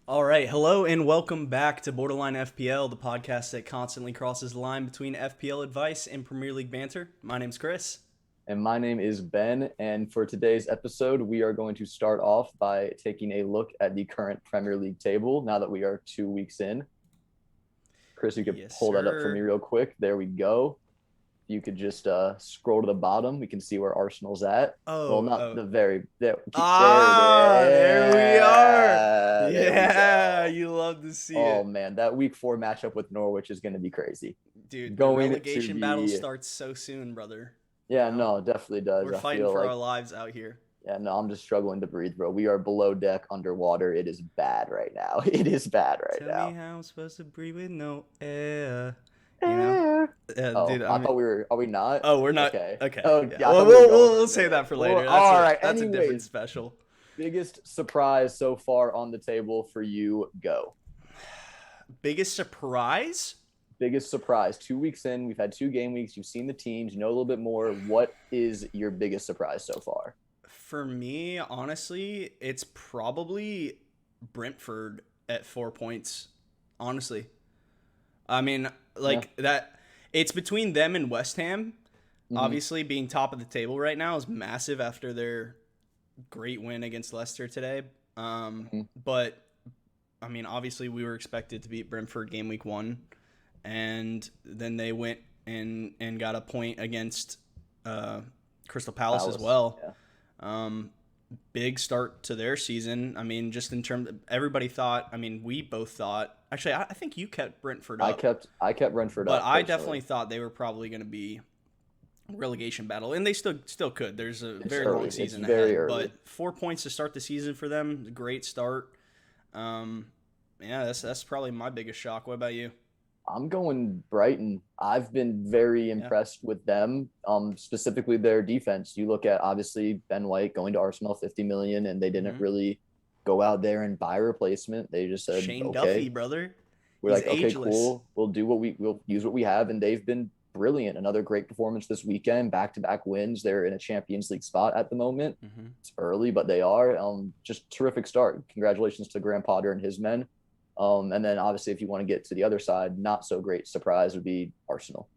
All right, hello and welcome back to Borderline FPL, the podcast that constantly crosses the line between FPL advice and Premier League banter. My name's Chris. And my name is Ben. And for today's episode, we are going to start off by taking a look at the current Premier League table now that we are 2 weeks in. Chris, you could Yes, pull that up for sir. me real quick. There we go. You could just scroll to the bottom. We can see where Arsenal's at. Well, not the very there. There we are. There we Yeah, go. you love to see Oh it. man, that week 4 matchup with Norwich is going to be crazy. Dude, the Going relegation to battle the starts so soon, brother. Yeah, no, it definitely does. We're I fighting feel for like our lives out here. Yeah, no, I'm just struggling to breathe, bro. We are below deck, underwater. It is bad right now. It is bad right Tell me now. how I'm supposed to breathe with no air. You know? Air. Dude, Oh, I thought we were. Are we not? Oh, we're not. Okay. Okay. Oh, Yeah. yeah. I Well, thought we were going we'll for a save minute. that for Well, later. all right. That's a different Anyways, special. biggest surprise so far on the table for you. Go. Biggest surprise? Biggest surprise. 2 weeks in, we've had 2 game weeks. You've seen the teams. You know a little bit more. What is your biggest surprise so far? For me, honestly, it's probably Brentford at 4 points. Honestly, I mean, like that. It's between them and West Ham. Mhm. Obviously, being top of the table right now is massive after their great win against Leicester today. Mhm. But I mean, obviously, we were expected to beat Brentford game week 1, and then they went and got a point against Crystal Palace as well. Yeah. Big start to their season. I mean, just in terms of everybody thought, I mean, we both thought, actually, I think you kept Brentford up. I kept Brentford but up. I Personally. definitely thought they were probably going to be relegation battle, and they still could. There's a It's very early. long season It's very ahead, early. but 4 points to start the season for them, great start. Yeah, that's probably my biggest shock. What about you? I'm going Brighton. I've been very impressed with them, specifically their defense. You look at obviously Ben White going to Arsenal, 50 million, and they didn't really go out there and buy a replacement. They just said, Shane okay, Duffy, brother. we're He's like, okay, ageless. cool. We'll use what we have, and they've been brilliant. Another great performance this weekend, back-to-back wins. They're in a Champions League spot at the moment. It's early, but they are. Just terrific start. Congratulations to Graham Potter and his men. And then obviously, if you want to get to the other side, not so great surprise would be Arsenal.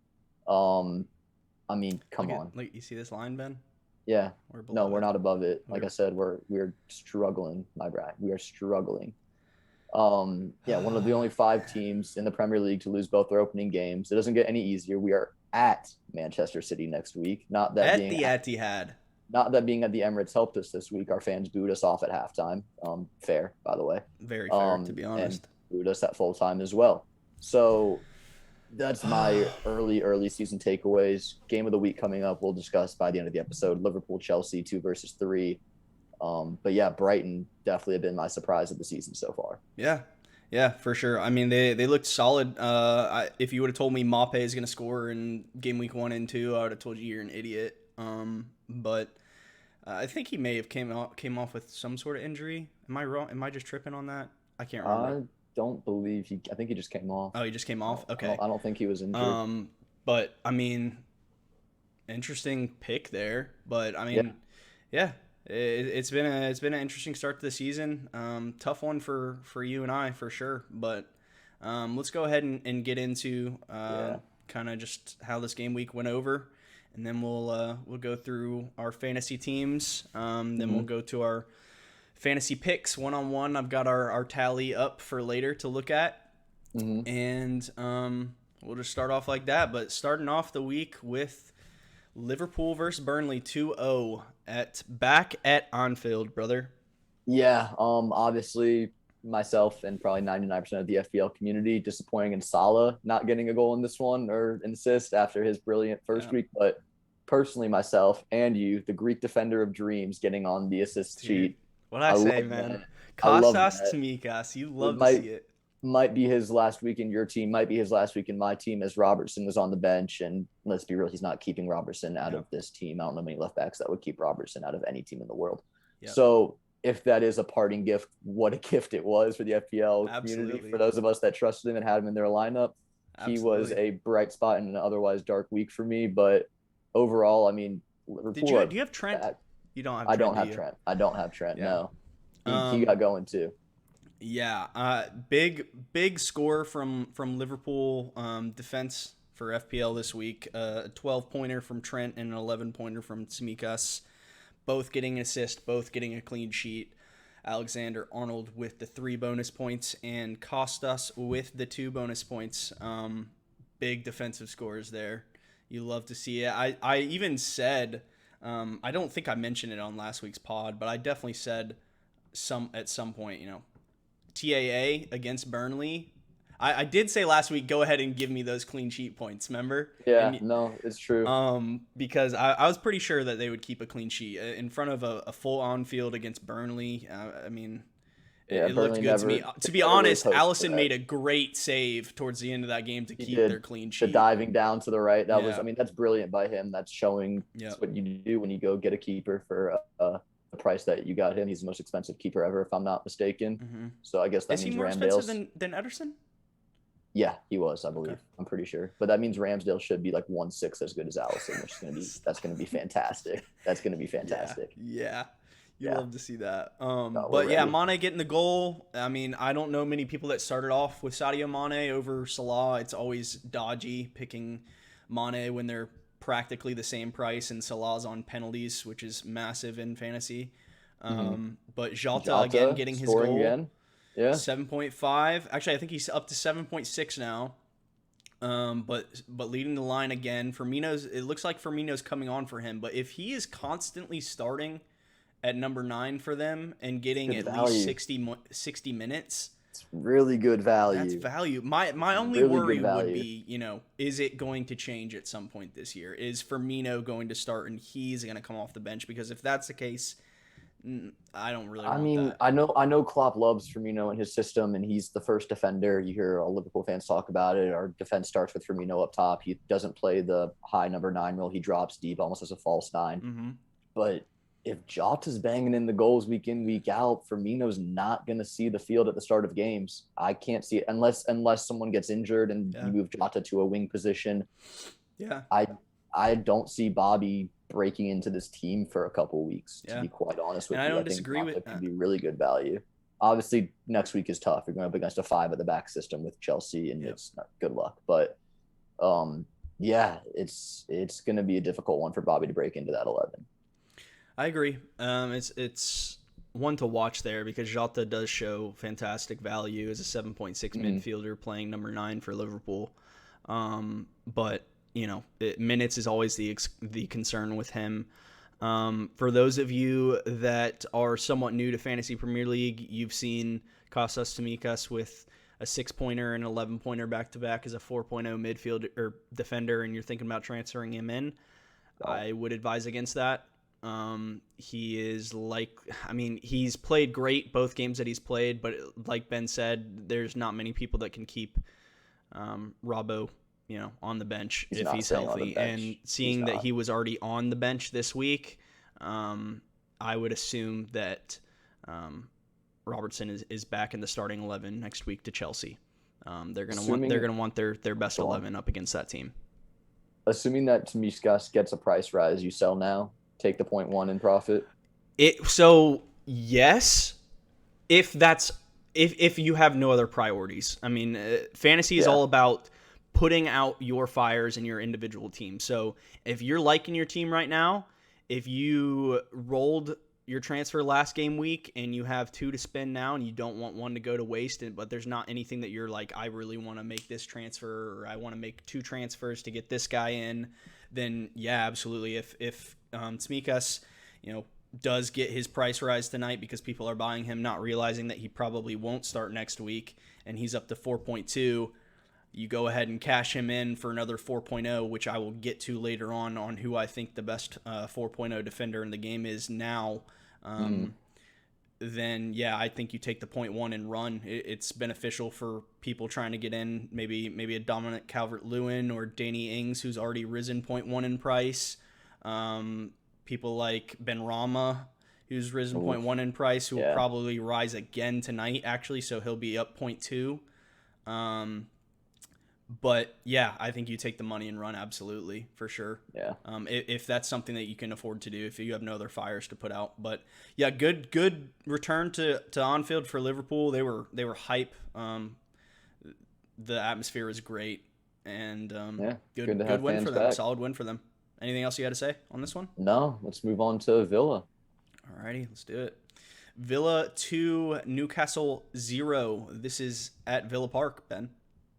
I mean, come on. Like, you see this line, Ben? Yeah. We're we're not above it. Like I said, we're struggling, my brat. We are struggling. Yeah, one of the only 5 teams in the Premier League to lose both their opening games. It doesn't get any easier. We are at Manchester City next week. Not that at the Etihad. Not that being at the Emirates helped us this week. Our fans booed us off at halftime. Fair, by the way. Very fair, to be honest. And booed us at full time as well. So that's my early season takeaways. Game of the week coming up. We'll discuss by the end of the episode. Liverpool, Chelsea, 2 versus 3. But yeah, Brighton definitely have been my surprise of the season so far. Yeah, for sure. I mean, they looked solid. If you would have told me Mape is going to score in game week 1 and 2, I would have told you you're an idiot. But I think he may have came off with some sort of injury. Am I wrong? Am I just tripping on that? I can't remember. I don't believe I think he just came off. Oh, he just came off? Okay. I don't think he was injured. But I mean, interesting pick there. But I mean, yeah. It's been an interesting start to the season. Tough one for you and I for sure. But let's go ahead and get into kind of just how this game week went over, and then we'll go through our fantasy teams. Then we'll go to our fantasy picks 1-on-1. I've got our tally up for later to look at, and we'll just start off like that. But starting off the week with Liverpool versus Burnley 2-0 back at Anfield, brother. Yeah, obviously myself and probably 99% of the FPL community disappointing in Salah not getting a goal in this one or an assist after his brilliant first week, but personally myself and you, the Greek defender of dreams, getting on the assist sheet. What I say, man. Kostas Tsimikas, you love to see it. Might be his last week in your team, might be his last week in my team, as Robertson was on the bench. And let's be real, he's not keeping Robertson out of this team. I don't know many left backs that would keep Robertson out of any team in the world. So if that is a parting gift, what a gift it was for the FPL community. For those of us that trusted him and had him in their lineup, he was a bright spot in an otherwise dark week for me. But overall, I mean, Liverpool. Do you have Trent? You don't have Trent. I don't have Trent. I don't have Trent, no. He got going too. Yeah, big score from Liverpool defense for FPL this week. A 12-pointer from Trent and an 11-pointer from Tsimikas, both getting an assist, both getting a clean sheet. Alexander Arnold with the 3 bonus points and Kostas with the 2 bonus points. Big defensive scores there. You love to see it. I even said, I don't think I mentioned it on last week's pod, but I definitely said at some point, TAA against Burnley. I did say last week, go ahead and give me those clean sheet points, remember? Yeah, no, it's true. Because I was pretty sure that they would keep a clean sheet in front of a full on field against Burnley. It looked good to me. To be honest, Allison made a great save towards the end of that game to keep their clean sheet. The diving down to the right, that's brilliant by him. That's showing what you do when you go get a keeper for the price that you got him. He's the most expensive keeper ever, if I'm not mistaken. Mm-hmm. So I guess that means Ramsdale's. Is he more expensive than Ederson? Yeah, he was, I believe. Okay. I'm pretty sure. But that means Ramsdale should be like 1/6 as good as Allison, which is gonna be fantastic. That's gonna be fantastic. Yeah. You love to see that. Mane getting the goal. I mean, I don't know many people that started off with Sadio Mane over Salah. It's always dodgy picking Mane when they're practically the same price, and Salah's on penalties, which is massive in fantasy. But Jota again getting his goal. Again. Yeah. 7.5. Actually, I think he's up to 7.6 now. But leading the line again. It looks like Firmino's coming on for him. But if he is constantly starting at number 9 for them and getting at least 60 minutes, it's really good value. That's value. My only worry would be, is it going to change at some point this year? Is Firmino going to start and he's going to come off the bench? Because if that's the case, I don't really want that. I know Klopp loves Firmino in his system, and he's the first defender. You hear all Liverpool fans talk about it. Our defense starts with Firmino up top. He doesn't play the high number 9 role. He drops deep almost as a false 9. Mm-hmm. But if Jota's banging in the goals week in, week out, Firmino's not going to see the field at the start of games. I can't see it unless someone gets injured and you move Jota to a wing position. Yeah. I don't see Bobby breaking into this team for a couple weeks, to be quite honest with you. I don't disagree with that. It could be really good value. Obviously, next week is tough. You're going up against a 5 at the back system with Chelsea, and it's not good luck. But, it's going to be a difficult one for Bobby to break into that 11. I agree. It's one to watch there because Jota does show fantastic value as a 7.6 midfielder playing number 9 for Liverpool. But minutes is always the concern with him. For those of you that are somewhat new to Fantasy Premier League, you've seen Kostas Tsimikas with a 6-pointer and 11-pointer back-to-back as a 4.0 midfielder or defender, and you're thinking about transferring him in. I would advise against that. He's played great both games that he's played, but like Ben said, there's not many people that can keep Robbo, on the bench if he's healthy. And seeing that he was already on the bench this week, I would assume that Robertson is back in the starting 11 next week to Chelsea. They're gonna want their best 11 up against that team. Assuming that Tsimikas gets a price rise, you sell now. Take the 0.1 in profit. Yes, if you have no other priorities. I mean, fantasy is all about putting out your fires in your individual team. So if you're liking your team right now, if you rolled your transfer last game week and you have 2 to spend now and you don't want 1 to go to waste, but there's not anything that you're like, I really want to make this transfer or I want to make 2 transfers to get this guy in, then yeah, absolutely. If Tsimikas, does get his price rise tonight because people are buying him, not realizing that he probably won't start next week, and he's up to 4.2, you go ahead and cash him in for another 4.0, which I will get to later on who I think the best 4.0 defender in the game is now. Then, yeah, I think you take the 0.1 and run. It's beneficial for people trying to get in, maybe a Dominic Calvert-Lewin or Danny Ings, who's already risen 0.1 in price. People like Ben Rama, who's risen 0.1 in price, who will probably rise again tonight, actually, so he'll be up 0.2. But yeah, I think you take the money and run, absolutely, for sure. Yeah. If that's something that you can afford to do, if you have no other fires to put out. But yeah, good return to on-field for Liverpool. They were hype. The atmosphere was great, and Yeah. Good to good have win fans for them. back. Solid win for them. Anything else you had to say on this one? No, let's move on to Villa. Alrighty, let's do it. Villa 2, Newcastle 0. This is at Villa Park, Ben.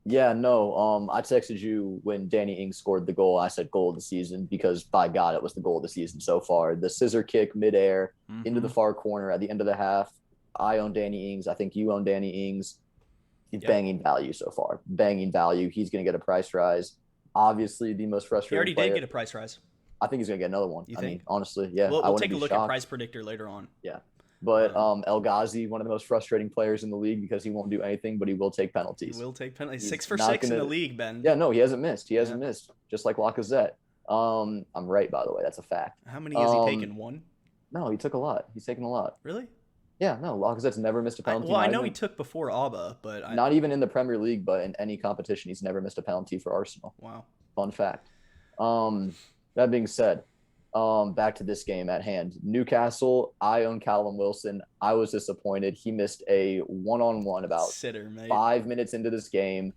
Yeah, no. I texted you when Danny Ings scored the goal. I said goal of the season because by God, it was the goal of the season so far. The scissor kick midair into the far corner at the end of the half. I own Danny Ings. I think you own Danny Ings. He's banging value so far. Banging value. He's going to get a price rise. Obviously, the most frustrating. He already player. did get a price rise. I think he's going to get another one. You think? Mean, honestly, yeah. We'll take a look at Price Predictor later on. Yeah. But El Ghazi, one of the most frustrating players in the league because he won't do anything, but he will take penalties. He will take penalties. 6 for 6 in the league, Ben. Yeah, no, he hasn't missed. He hasn't missed, just like Lacazette. I'm right, by the way. That's a fact. How many has he taken? 1? No, he took a lot. He's taken a lot. Really? Yeah, no, Lacazette's never missed a penalty. I know he took before Alba, but not even in the Premier League, but in any competition, he's never missed a penalty for Arsenal. Wow. Fun fact. That being said, back to this game at hand. Newcastle, I own Callum Wilson. I was disappointed. He missed a one-on-one about 5 minutes into this game.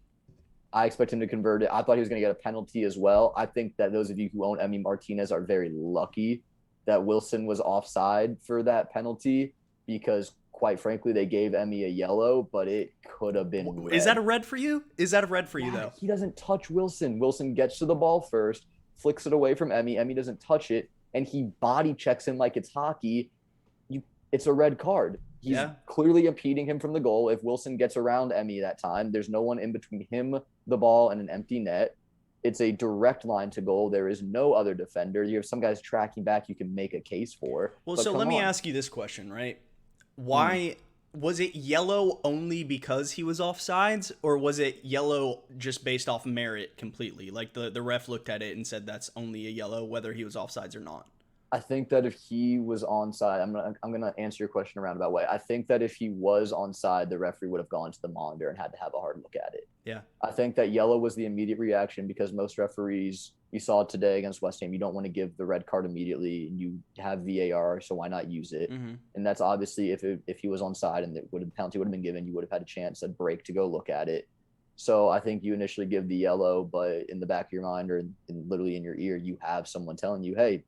I expect him to convert it. I thought he was going to get a penalty as well. I think that those of you who own Emi Martinez are very lucky that Wilson was offside for that penalty because, quite frankly, they gave Emi a yellow, but it could have been red. Is that a red for you? Is that a red for you, though? He doesn't touch Wilson. Wilson gets to the ball first, flicks it away from Emi. Emi doesn't touch it, and he body checks him like it's hockey. It's a red card. He's clearly impeding him from the goal. If Wilson gets around Emi that time, there's no one in between him, the ball, and an empty net. It's a direct line to goal. There is no other defender. You have some guys tracking back you can make a case for. Well, so let me ask you this question, right? Why was it yellow only because he was offsides, or was it yellow just based off merit completely? Like the ref looked at it and said that's only a yellow whether he was offsides or not. I think that if he was onside, I'm gonna answer your question a roundabout way. I think that if he was onside, the referee would have gone to the monitor and had to have a hard look at it. Yeah. I think that yellow was the immediate reaction because most referees, you saw it today against West Ham, you don't want to give the red card immediately, and you have VAR, so why not use it? Mm-hmm. And that's obviously if he was onside and the penalty would have been given, you would have had a chance, a break to go look at it. So I think you initially give the yellow, but in the back of your mind or literally in your ear, you have someone telling you, hey,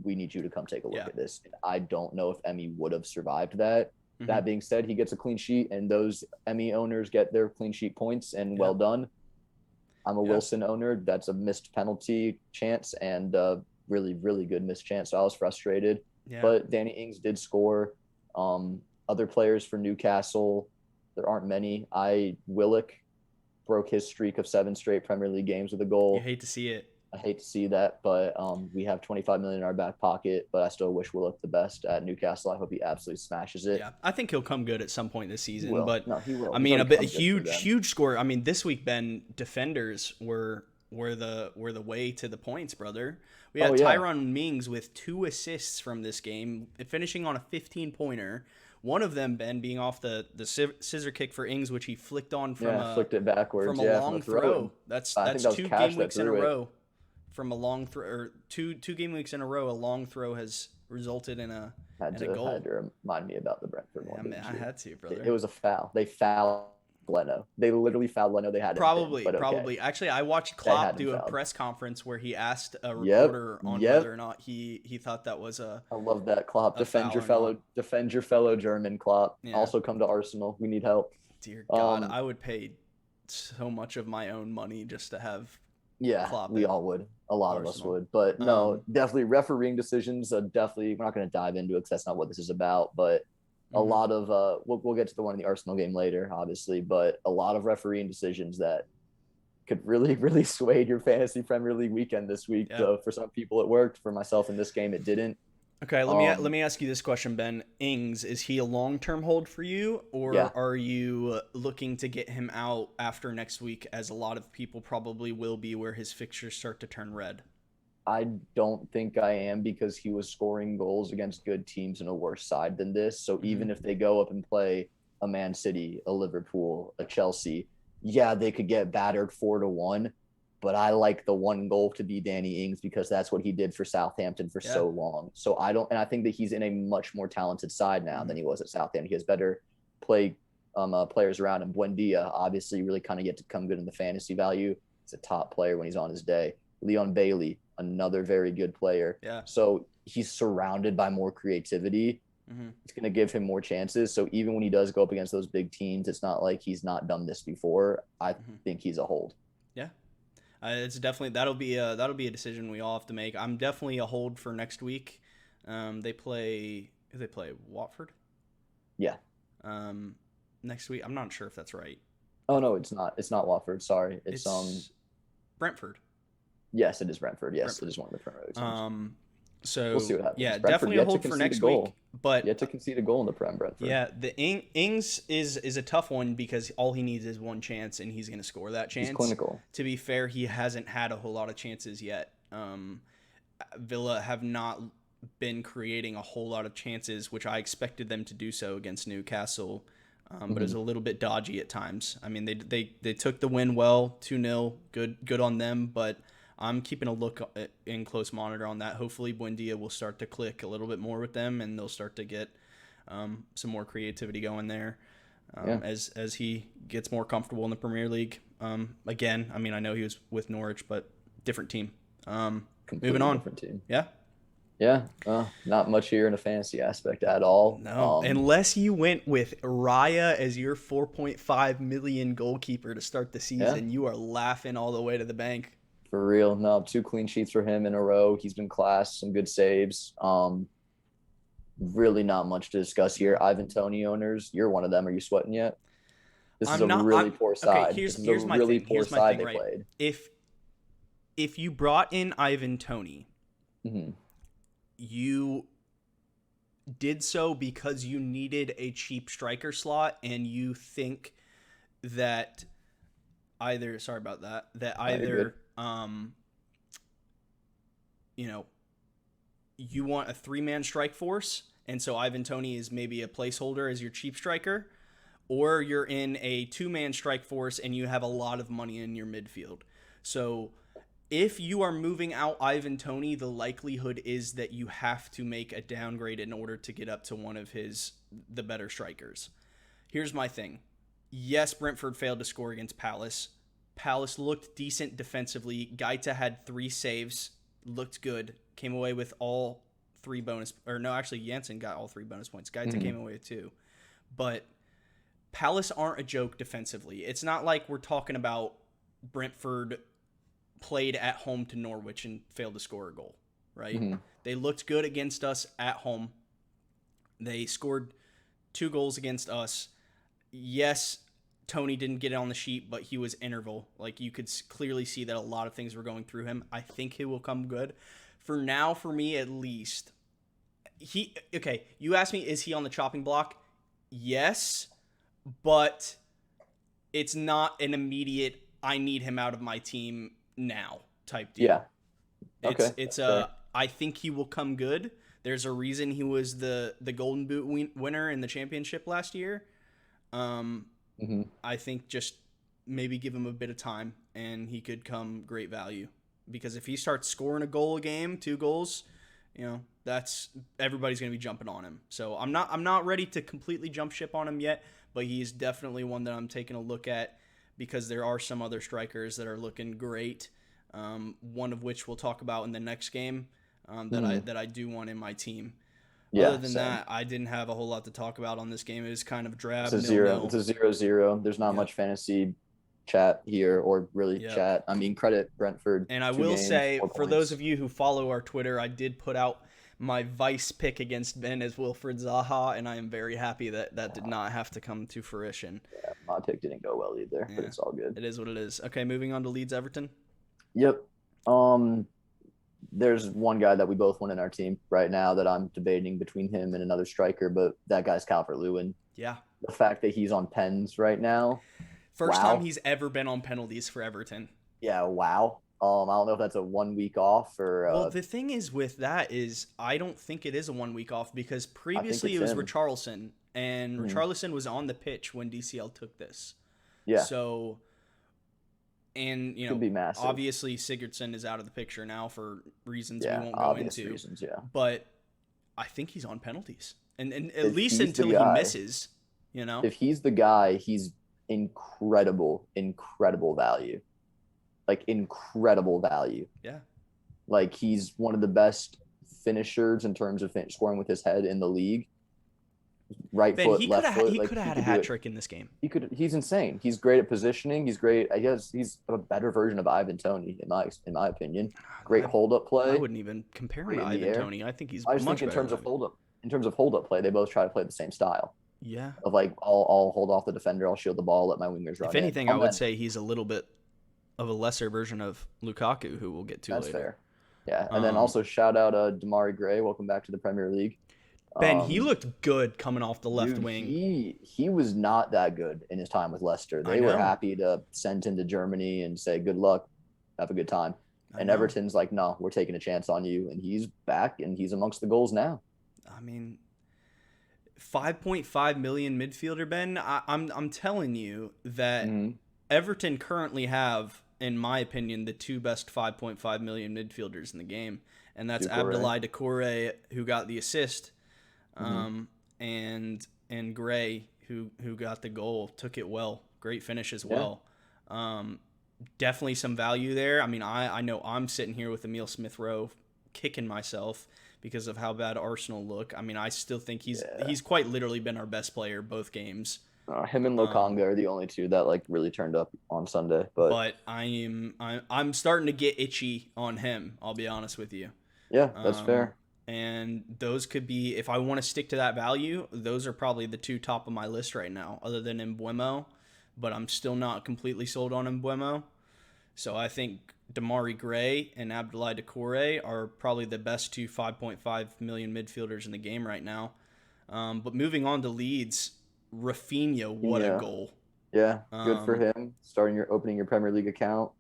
we need you to come take a look at this. And I don't know if Emi would have survived that. Mm-hmm. That being said, he gets a clean sheet, and those Emi owners get their clean sheet points, and well done. I'm a Wilson owner. That's a missed penalty chance and a really, really good missed chance. So I was frustrated. Yeah. But Danny Ings did score. Other players for Newcastle, there aren't many. Willock broke his streak of 7 straight Premier League games with a goal. You hate to see it. I hate to see that, but we have $25 million in our back pocket, but I still wish Willock the best at Newcastle. I hope he absolutely smashes it. Yeah, I think he'll come good at some point this season. But no, he will. I mean, a huge score. I mean, this week, Ben, defenders were the way to the points, brother. We had Tyrone Mings with 2 assists from this game, finishing on a 15-pointer. One of them, Ben, being off the scissor kick for Ings, which he flicked on from flicked it backwards from a long throw. That's 2 game weeks in a row. From a long throw, or two game weeks in a row, a long throw has resulted in a goal. Had to remind me about the Brentford one. I had to, brother. It was a foul. They fouled Leno. They literally fouled Leno. They had probably. Actually, I watched Klopp do a press conference where he asked a reporter on whether or not he thought that was a. I love that, Klopp. Defend your fellow German, Klopp. Yeah. Also come to Arsenal. We need help. Dear God, I would pay so much of my own money just to have. Yeah, Klopp we all would. A lot of us would. But no, definitely refereeing decisions. Definitely, we're not going to dive into it because that's not what this is about. But a lot of we'll get to the one in the Arsenal game later, obviously. But a lot of refereeing decisions that could really, really sway your fantasy Premier League weekend this week. So for some people, it worked. For myself in this game, it didn't. Okay, let me ask you this question, Ben. Ings, is he a long-term hold for you, or are you looking to get him out after next week, as a lot of people probably will be, where his fixtures start to turn red? I don't think I am, because he was scoring goals against good teams and a worse side than this. So even if they go up and play a Man City, a Liverpool, a Chelsea, yeah, they could get battered 4-1, but I like the one goal to be Danny Ings because that's what he did for Southampton for Yeah. so long. So I think that he's in a much more talented side now than he was at Southampton. He has better play players around him. Buendia, obviously, really kind of get to come good in the fantasy value. He's a top player when he's on his day. Leon Bailey, another very good player. Yeah. So he's surrounded by more creativity. It's going to give him more chances. So even when he does go up against those big teams, it's not like he's not done this before. I think he's a hold. Yeah. It's definitely that'll be a decision we all have to make. I'm definitely a hold for next week. They play Watford. Yeah. Next week, I'm not sure if that's right. Oh no, it's not. It's not Watford. Sorry, it's Brentford. Yes, it is Brentford. Yes, it is one of the Premier League teams. So we'll see what happens. Yeah, Brentford definitely a hold for next week. But yet to concede a goal in the Prem, Brentford. Yeah, the Ings is a tough one because all he needs is one chance, and he's going to score that chance. He's clinical. To be fair, he hasn't had a whole lot of chances yet. Villa have not been creating a whole lot of chances, which I expected them to do so against Newcastle. But it was a little bit dodgy at times. I mean, they took the win well, 2-0, good on them, but I'm keeping a look in close monitor on that. Hopefully Buendia will start to click a little bit more with them, and they'll start to get some more creativity going there as he gets more comfortable in the Premier League. Again, I mean, I know he was with Norwich, but different team. Moving on. Different team. Yeah. Yeah, not much here in a fantasy aspect at all. No, unless you went with Raya as your 4.5 million goalkeeper to start the season, you are laughing all the way to the bank. For real. No, 2 clean sheets for him in a row. He's been class, some good saves. Really not much to discuss here. Ivan Toney owners, you're one of them. Are you sweating yet? This is a really poor side. Okay, here's my thing. Here's my thing, right? Played. If you brought in Ivan Toney, you did so because you needed a cheap striker slot, and you think that either you want a 3-man strike force, and so Ivan Toney is maybe a placeholder as your cheap striker, or you're in a 2-man strike force and you have a lot of money in your midfield. So if you are moving out Ivan Toney, the likelihood is that you have to make a downgrade in order to get up to one of the better strikers. Here's my thing. Yes, Brentford failed to score against Palace. Palace looked decent defensively. Gaita had 3 saves, looked good, came away with all 3 bonus, or no, actually Janssen got all 3 bonus points. Gaita came away with 2. But Palace aren't a joke defensively. It's not like we're talking about Brentford played at home to Norwich and failed to score a goal, right? They looked good against us at home. They scored 2 goals against us. Yes, Toney didn't get it on the sheet, but he was interval. Like, you could clearly see that a lot of things were going through him. I think he will come good. For now, for me at least, you asked me, is he on the chopping block? Yes, but it's not an immediate, I need him out of my team now type deal. Yeah. Okay. It's I think he will come good. There's a reason he was the Golden Boot winner in the championship last year. I think just maybe give him a bit of time and he could come great value, because if he starts scoring a goal a game, 2 goals, that's everybody's going to be jumping on him. So I'm not ready to completely jump ship on him yet, but he's definitely one that I'm taking a look at, because there are some other strikers that are looking great. One of which we'll talk about in the next game that I do want in my team. Yeah, other than that, I didn't have a whole lot to talk about on this game. It was kind of drab. It's a 0-0. It's a 0-0. There's not much fantasy chat here, or really chat. I mean, credit Brentford. And I will say, for those of you who follow our Twitter, I did put out my vice pick against Ben as Wilfred Zaha, and I am very happy that did not have to come to fruition. Yeah, my pick didn't go well either, but it's all good. It is what it is. Okay, moving on to Leeds Everton. Yep. There's one guy that we both want in our team right now that I'm debating between him and another striker, but that guy's Calvert-Lewin. Yeah. The fact that he's on pens right now. First time he's ever been on penalties for Everton. Yeah, wow. I don't know if that's a 1 week off or. Well, the thing is with that is I don't think it is a 1 week off, because previously it was Richarlison, and Richarlison was on the pitch when DCL took this. Yeah. So And, could be massive. obviously Sigurdsson is out of the picture now for reasons we won't go obvious into. reasons, yeah. But I think he's on penalties. And at If least he's the until he guy- misses, If he's the guy, he's incredible value. Like, incredible value. Yeah. Like, he's one of the best finishers in terms of scoring with his head in the league. Right Ben, foot, he left foot. He like, could have he had a could do hat it. trick in this game. He's insane. He's great at positioning. He's great. He's a better version of Ivan Toney in my opinion. Great hold up play. I wouldn't even compare him to Ivan Toney. I think he's I just much think in better terms than of hold up play, they both try to play the same style. Yeah. Of like, I'll hold off the defender, I'll shield the ball, let my wingers run. If anything, I would say he's a little bit of a lesser version of Lukaku, who we'll get to later. That's fair. Yeah, and then also shout out Damari Gray. Welcome back to the Premier League. Ben, he looked good coming off the left wing. He was not that good in his time with Leicester. They were happy to send him to Germany and say, good luck, have a good time. And Everton's like, no, we're taking a chance on you. And he's back, and he's amongst the goals now. I mean, 5.5 million midfielder, Ben. I'm telling you that Everton currently have, in my opinion, the two best 5.5 million midfielders in the game. And that's Abdoulaye Doucouré, who got the assist, and Gray, who got the goal, took it well. Great finish as well. Definitely some value there. I mean, I know I'm sitting here with Emile Smith-Rowe kicking myself because of how bad Arsenal look. I mean, I still think he's quite literally been our best player both games. Him and Lokonga are the only two that like really turned up on Sunday. But I'm starting to get itchy on him. I'll be honest with you. Yeah, that's fair. And those could be, if I want to stick to that value, those are probably the two top of my list right now, other than Mbeumo. But I'm still not completely sold on Mbeumo. So I think Damari Gray and Abdoulaye Doucouré are probably the best two 5.5 million midfielders in the game right now. But moving on to Leeds, Rafinha, what a goal. Yeah, good for him. Opening your Premier League account.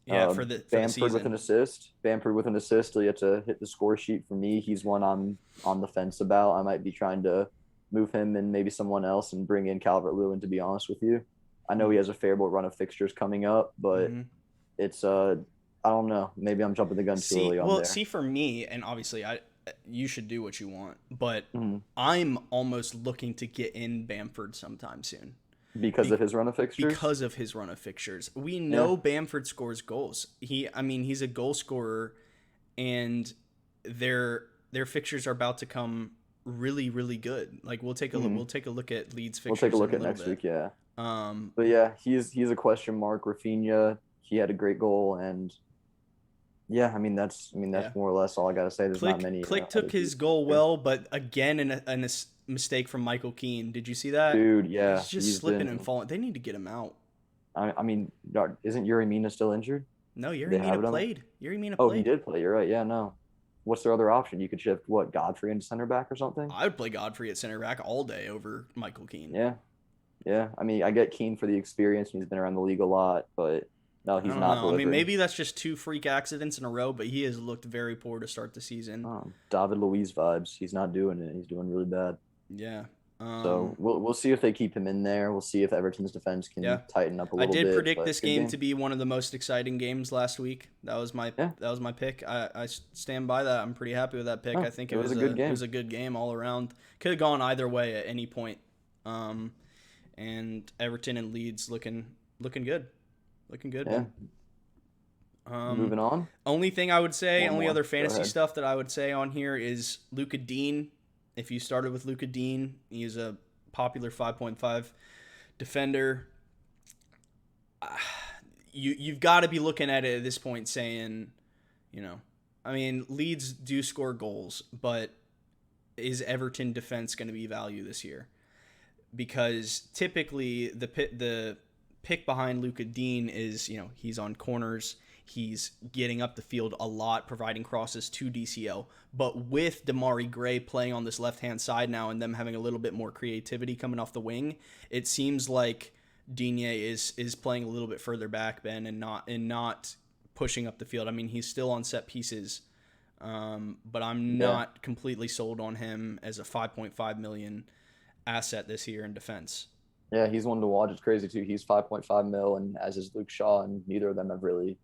Yeah, for the season. with an assist. Bamford with an assist. You have to hit the score sheet for me. He's one I'm on the fence about. I might be trying to move him and maybe someone else and bring in Calvert-Lewin, to be honest with you. I know he has a favorable run of fixtures coming up, but it's I don't know. Maybe I'm jumping the gun too early on there. Well, see, for me, and obviously you should do what you want, but I'm almost looking to get in Bamford sometime soon. Because of his run of fixtures? Because of his run of fixtures. We know Bamford scores goals. He's a goal scorer, and their fixtures are about to come really, really good. Like we'll take a look at Leeds fixtures. We'll take a look at next week, yeah. But yeah, he's a question mark. Rafinha, he had a great goal, and yeah, that's more or less all I gotta say. There's not many. Click took his goal well, but again, in a mistake from Michael Keane. Did you see that? Dude, yeah. He's just slipping and falling. They need to get him out. Isn't Yuri Mina still injured? No, Yuri Mina played. Oh, he did play. You're right. Yeah, no. What's their other option? You could shift Godfrey into center back or something? I would play Godfrey at center back all day over Michael Keane. Yeah. Yeah. I get Keane for the experience, and he's been around the league a lot, but no, he's not delivering. Maybe that's just two freak accidents in a row, but he has looked very poor to start the season. David Luiz vibes. He's not doing it. He's doing really bad. Yeah. So we'll see if they keep him in there. We'll see if Everton's defense can tighten up a little bit. I did predict this game to be one of the most exciting games last week. That was my pick. I stand by that. I'm pretty happy with that pick. I think it was a good game. It was a good game all around. Could have gone either way at any point. And Everton and Leeds looking good. Looking good. Yeah. Moving on. Only thing I would say, other fantasy stuff that I would say on here is Luca Dean. If you started with Luca Dean, he's a popular 5.5 defender. You've got to be looking at it at this point saying, Leeds do score goals, but is Everton defense going to be value this year? Because typically the pick behind Luca Dean is, he's on corners. He's getting up the field a lot, providing crosses to DCL. But with Damari Gray playing on this left-hand side now and them having a little bit more creativity coming off the wing, it seems like Digne is playing a little bit further back, Ben, and not pushing up the field. He's still on set pieces, but I'm not completely sold on him as a 5.5 million asset this year in defense. Yeah, he's one to watch. It's crazy too. He's 5.5 mil, and as is Luke Shaw, and neither of them have really,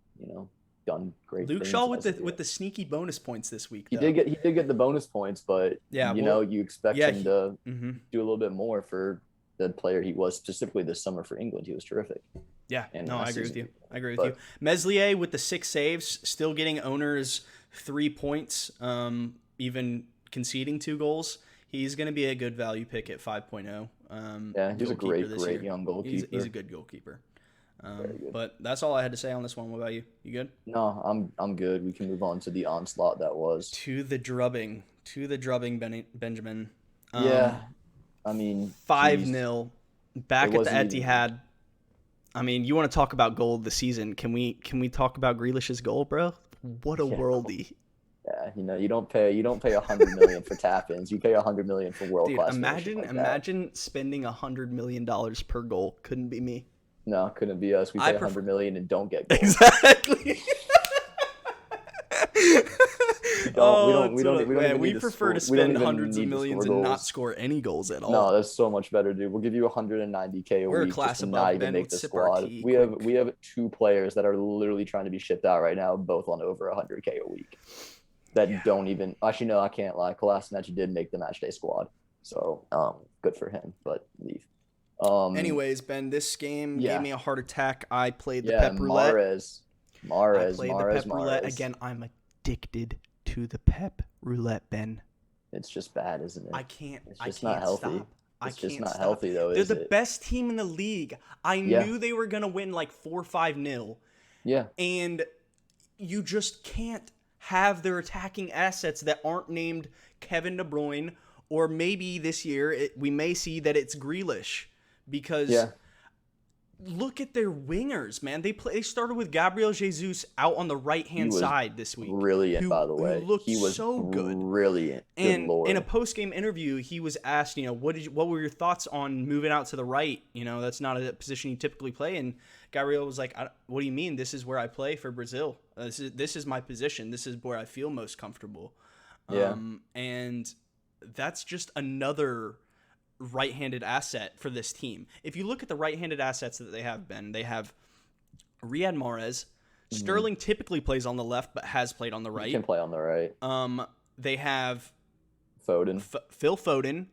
done great Luke things Shaw with as of with yet. the sneaky bonus points this week, He though. did get the bonus points, but Yeah, well, you expect yeah, him to mm-hmm. do a little bit more for the player he was specifically this summer for England. He was terrific. Yeah, And no, I last agree with season, you. I agree with you. but Meslier with the 6 saves, still getting owners 3 points, even conceding 2 goals. He's going to be a good value pick at 5.0. yeah, he's a Goalkeeper great year. young goalkeeper. He's a good goalkeeper. Very good. But that's all I had to say on this one. What about you? You good? No, I'm good. We can move on to the onslaught that was. To the drubbing, Benjamin. Yeah, I mean, geez, 5-0 it back at the wasn't even. Etihad. I mean, you want to talk about goal of the season? Can we talk about Grealish's goal, bro? What a Yeah, worldie! yeah. You don't pay 100 million for tap-ins. You pay 100 million for world Dude, class finishing like that. imagine spending $100 million per goal. Couldn't be me. No, couldn't be us. We I pay prefer 100 million and don't get goals. exactly. We prefer to spend hundreds of millions and not score any goals at all. No, that's so much better, dude. We'll give you 190K a We're a week class just to above, not even Ben. make Let's the sip our squad. tea We have 2 players that are literally trying to be shipped out right now, both on over 100K a week. That don't even actually no, I can't lie. Kolasinac did make the matchday squad, so good for him. But leave. Anyways, Ben, this game gave me a heart attack. I played the yeah, pep roulette. Mahrez, the pep roulette again. I'm addicted to the pep roulette, Ben. It's just bad, isn't it? I can't. It's just I can't not healthy. Stop. It's just not healthy, though. They're the best team in the league. I knew they were gonna win like 4-5-0. Yeah. And you just can't have their attacking assets that aren't named Kevin De Bruyne, or maybe this year we may see that it's Grealish, because look at their wingers, man. They started with Gabriel Jesus out on the right-hand side this week. Brilliant, by the way. He was so good. Brilliant. And in a post-game interview, he was asked, what were your thoughts on moving out to the right? That's not a position you typically play. And Gabriel was like, what do you mean? This is where I play for Brazil. This is my position. This is where I feel most comfortable. Yeah. And that's just another right-handed asset for this team. If you look at the right-handed assets that they have, Ben, they have Riyad Mahrez. Sterling typically plays on the left, but has played on the right. He can play on the right. They have Foden. Phil Foden.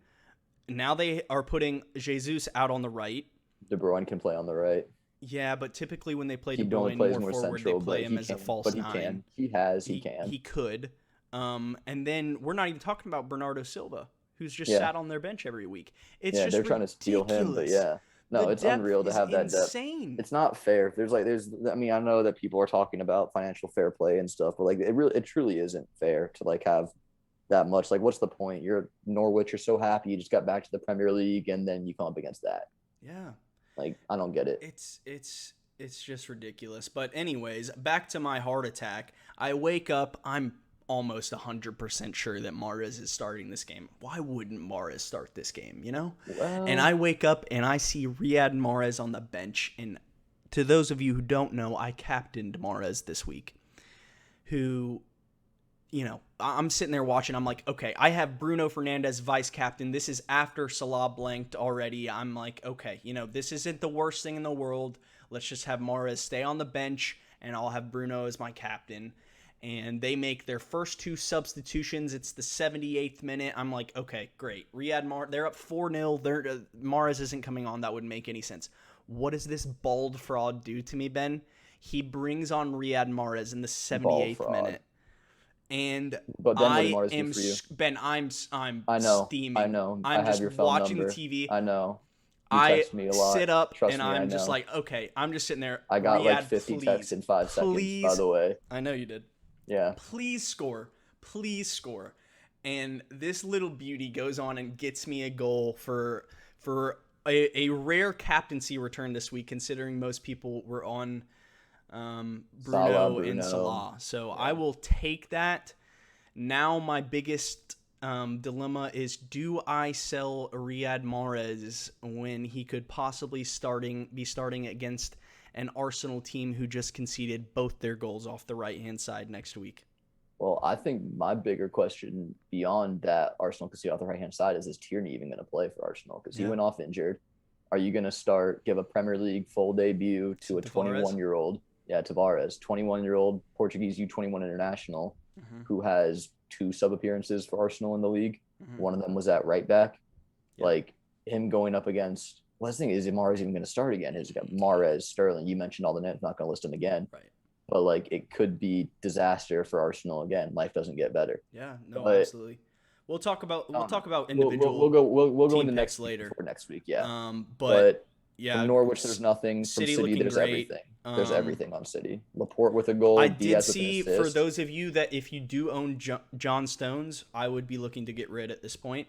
Now they are putting Jesus out on the right. De Bruyne can play on the right. Yeah, but typically when they play De Bruyne more forward, central, they play him as a false nine. He can. He could. And then we're not even talking about Bernardo Silva, who's just sat on their bench every week. It's just they're trying to steal him, but no, it's unreal to have that depth. It's not fair. I mean, I know that people are talking about financial fair play and stuff, but it truly isn't fair to have that much. What's the point? You're Norwich, you're so happy you just got back to the Premier League, and then you come up against that. Yeah. I don't get it. It's just ridiculous. But anyways, back to my heart attack. I wake up, I'm almost 100% sure that Mahrez is starting this game. Why wouldn't Mahrez start this game, Well, and I wake up and I see Riyad Mahrez on the bench. And to those of you who don't know, I captained Mahrez this week, who, I'm sitting there watching. I'm like, okay, I have Bruno Fernandes vice captain. This is after Salah blanked already. I'm like, okay, this isn't the worst thing in the world. Let's just have Mahrez stay on the bench, and I'll have Bruno as my captain. And they make their first 2 substitutions. It's the 78th minute. I'm like, okay, great. Riyad Mahrez, they're up 4-0. Mahrez isn't coming on. That wouldn't make any sense. What does this bald fraud do to me, Ben? He brings on Riyad Mahrez in the 78th minute. And but then I am Ben. I'm steaming. I know. I'm just watching the TV. I know. I me a lot. sit up Trust and me, I'm just like, okay. I'm just sitting there. I got Riyad, 50 texts in 5 seconds. By the way, I know you did. Yeah. Please score. And this little beauty goes on and gets me a goal for a rare captaincy return this week, considering most people were on Bruno and Salah. So I will take that. Now my biggest dilemma is, do I sell Riyad Mahrez when he could possibly be starting against an Arsenal team who just conceded both their goals off the right-hand side next week? Well, I think my bigger question beyond that Arsenal conceded off the right-hand side is Tierney even going to play for Arsenal? Because he went off injured. Are you going to give a Premier League full debut to a 21-year-old? Yeah, Tavares, 21-year-old Portuguese U21 international who has 2 sub-appearances for Arsenal in the league. One of them was at right back. Yep. Like, him going up against – well, the thing is Mahrez even going to start again? He's got Mahrez, Sterling. You mentioned all the names. I'm not going to list them again. Right. But, like, it could be disaster for Arsenal again. Life doesn't get better. Yeah, no, absolutely. We'll talk about individual. We'll go into next later for next week. Yeah. But yeah, from Norwich, there's nothing. From City, there's great. Everything. There's everything on City. Laporte with a goal. I did see for those of you that if you do own John Stones, I would be looking to get rid at this point.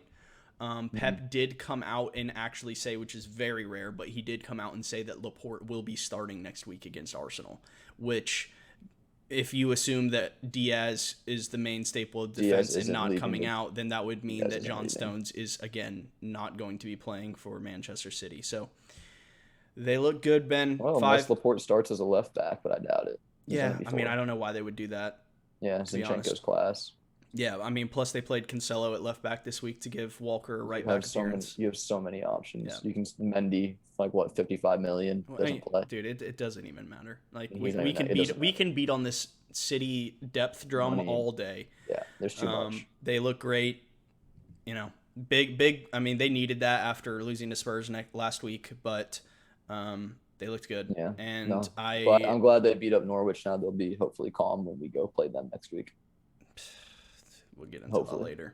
Pep did come out and actually say, which is very rare, but he did come out and say that Laporte will be starting next week against Arsenal, which if you assume that Diaz is the main staple of defense and not coming out, then that would mean that John Stones is, again, not going to be playing for Manchester City. So they look good, Ben. Well, unless Laporte starts as a left back, but I doubt it. Yeah, I mean, I don't know why they would do that. Yeah, Zinchenko's class. Yeah, I mean, plus they played Cancelo at left back this week to give Walker a right back appearance. You have so many options. Yeah. You can Mendy, like what, 55 million doesn't play. Dude, it doesn't even matter. Like we can beat on this City depth drum all day. Yeah, there's too much. They look great. You know, big. I mean, they needed that after losing to Spurs last week, but they looked good. Yeah, and I'm glad they beat up Norwich. Now they'll be hopefully calm when we go play them next week. We'll get into that later.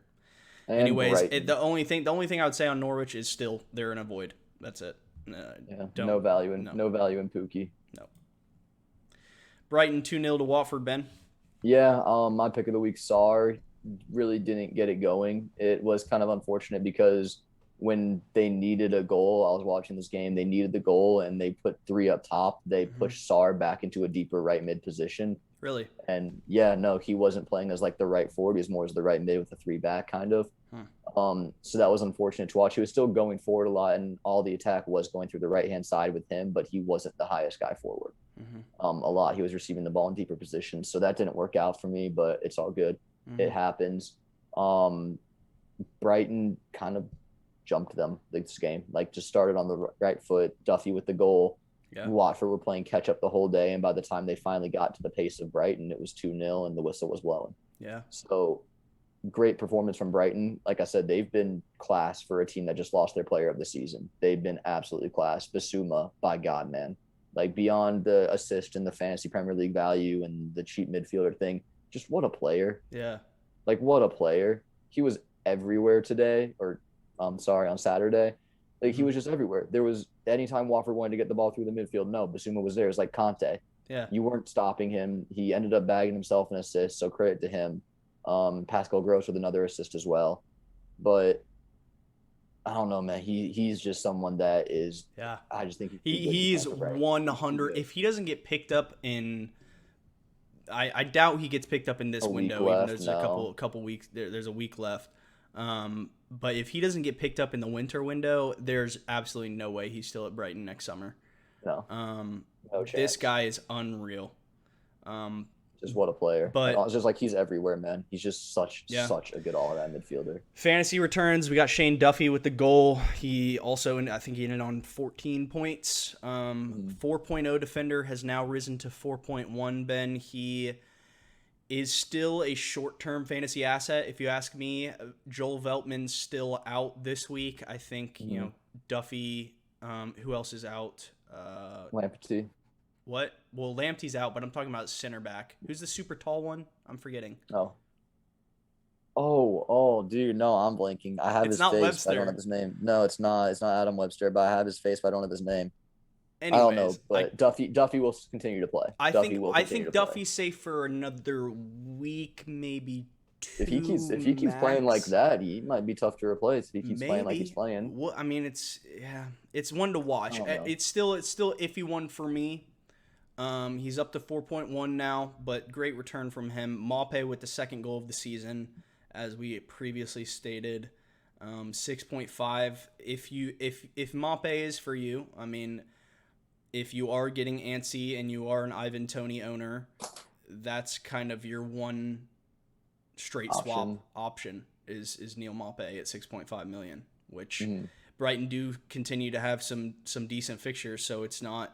Anyways, the only thing I would say on Norwich is still they're in a void. That's it. No value in Pookie. No. Brighton 2-0 to Watford, Ben. Yeah, my pick of the week, Sarr, really didn't get it going. It was kind of unfortunate because when they needed a goal, I was watching this game, they needed the goal and they put 3 up top. They pushed Sarr back into a deeper right mid position. Really? And yeah, no, he wasn't playing as like the right forward. He was more as the right mid with a 3 back kind of. So that was unfortunate to watch. He was still going forward a lot and all the attack was going through the right-hand side with him, but he wasn't the highest guy forward. A lot. He was receiving the ball in deeper positions. So that didn't work out for me, but it's all good. It happens. Brighton kind of jumped them this game. Like just started on the right foot, Duffy with the goal. Yeah. Watford were playing catch up the whole day, and by the time they finally got to the pace of Brighton, it was 2-0 and the whistle was blowing. Yeah. So great performance from Brighton. Like I said, they've been class for a team that just lost their player of the season. They've been absolutely class. Basuma, by God, man. Like beyond the assist and the fantasy Premier League value and the cheap midfielder thing, just what a player. Yeah. Like what a player. He was everywhere today, on Saturday. Like he was just everywhere. There was anytime Watford wanted to get the ball through the midfield, no, Basuma was there. It's like Conte. Yeah. You weren't stopping him. He ended up bagging himself an assist, so credit to him. Pascal Gross with another assist as well. But I don't know, man. He's just someone that is. Yeah. I just think he's 100. If he doesn't get picked up in, I doubt he gets picked up in this window. Even there's a couple weeks. There's a week left. But if he doesn't get picked up in the winter window, there's absolutely no way he's still at Brighton next summer. No. No chance. This guy is unreal. Just what a player. But it's just like he's everywhere, man. He's just such a good all-around midfielder. Fantasy returns. We got Shane Duffy with the goal. He also, I think he ended on 14 points. 4.0 defender has now risen to 4.1, Ben. He is still a short-term fantasy asset. If you ask me, Joel Veltman's still out this week. I think, Duffy, who else is out? Lamptey. What? Well, Lamptey's out, but I'm talking about center back. Who's the super tall one? I'm forgetting. Oh, dude, no, I'm blanking. I have his face, Webster. but I don't have his name. No, it's not. It's not Adam Webster, but I have his face, but I don't have his name. Anyways, I don't know, but Duffy will continue to play. I think Duffy's safe for another week, maybe 2. If he keeps playing like that, he might be tough to replace. If he keeps playing like he's playing. Well, I mean, it's one to watch. It's still iffy one for me. He's up to 4.1 now, but great return from him. Maupay with the second goal of the season, as we previously stated. 6.5. If Maupay is for you, I mean, if you are getting antsy and you are an Ivan Toney owner, that's kind of your one straight swap option is Neil Maupay at 6.5 million, which Brighton do continue to have some decent fixtures, so it's not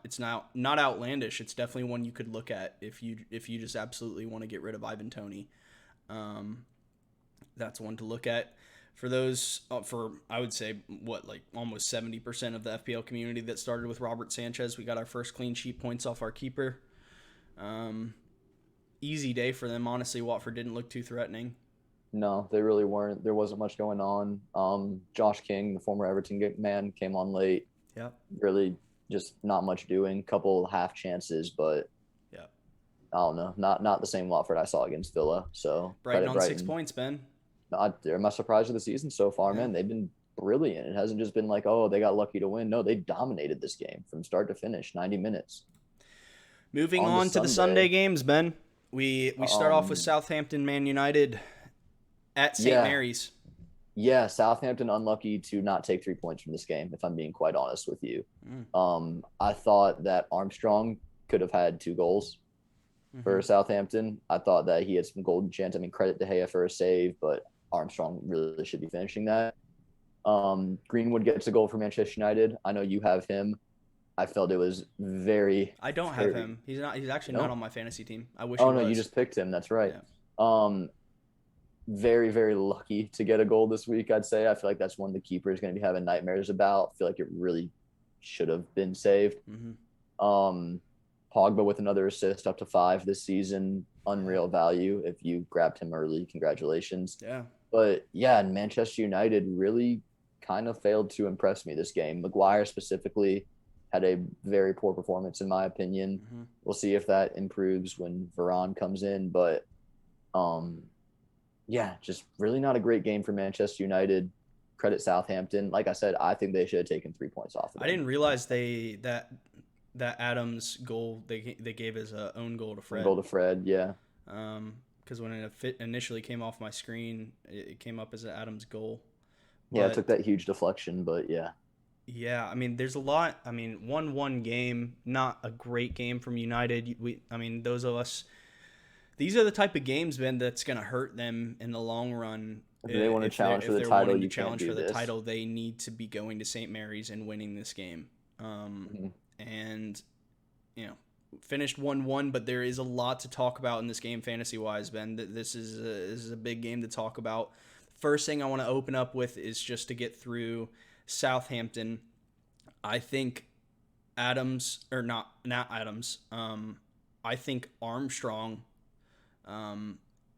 outlandish. It's definitely one you could look at if you just absolutely want to get rid of Ivan Toney. That's one to look at. For those, I would say almost 70% of the FPL community that started with Robert Sanchez, we got our first clean sheet, points off our keeper. Easy day for them, honestly. Watford didn't look too threatening. No, they really weren't. There wasn't much going on. Josh King, the former Everton man, came on late. Yeah. Really just not much doing. Couple half chances, but yeah, I don't know. Not the same Watford I saw against Villa. So Brighton on 6 points, Ben. They're my surprise of the season so far, man. They've been brilliant. It hasn't just been like, oh, they got lucky to win. No, they dominated this game from start to finish, 90 minutes. Moving on to the Sunday games, Ben. We start off with Southampton, Man United at St. Mary's. Yeah, Southampton unlucky to not take 3 points from this game, if I'm being quite honest with you. I thought that Armstrong could have had 2 goals for Southampton. I thought that he had some golden chance. I mean, credit to Gea for a save, but Armstrong really should be finishing that. Greenwood gets a goal for Manchester United. I know you have him. I felt it was very. I don't have him. He's not. He's actually not on my fantasy team. I wish. Oh no, you just picked him. That's right. Yeah. Very, very lucky to get a goal this week, I'd say. I feel like that's one the keeper is going to be having nightmares about. I feel like it really should have been saved. Pogba with another assist, up to 5 this season. Unreal value. If you grabbed him early, congratulations. Yeah. But yeah, and Manchester United really kind of failed to impress me this game. Maguire specifically had a very poor performance, in my opinion. We'll see if that improves when Varane comes in. But yeah, just really not a great game for Manchester United. Credit Southampton. Like I said, I think they should have taken 3 points off of them. I didn't realize that Adams goal they gave as a own goal to Fred. Goal to Fred, yeah. Because when it initially came off my screen, it came up as an Adams goal. But, yeah, it took that huge deflection, but yeah. Yeah, I mean, there's a lot. I mean, 1-1 game, not a great game from United. Those of us, these are the type of games, Ben, that's going to hurt them in the long run. If they want to challenge for the title, you challenge can't do for the this. title, they need to be going to St. Mary's and winning this game. And, finished 1-1, but there is a lot to talk about in this game fantasy-wise, Ben. This is a big game to talk about. First thing I want to open up with is just to get through Southampton. I think Adams, or not Adams, I think Armstrong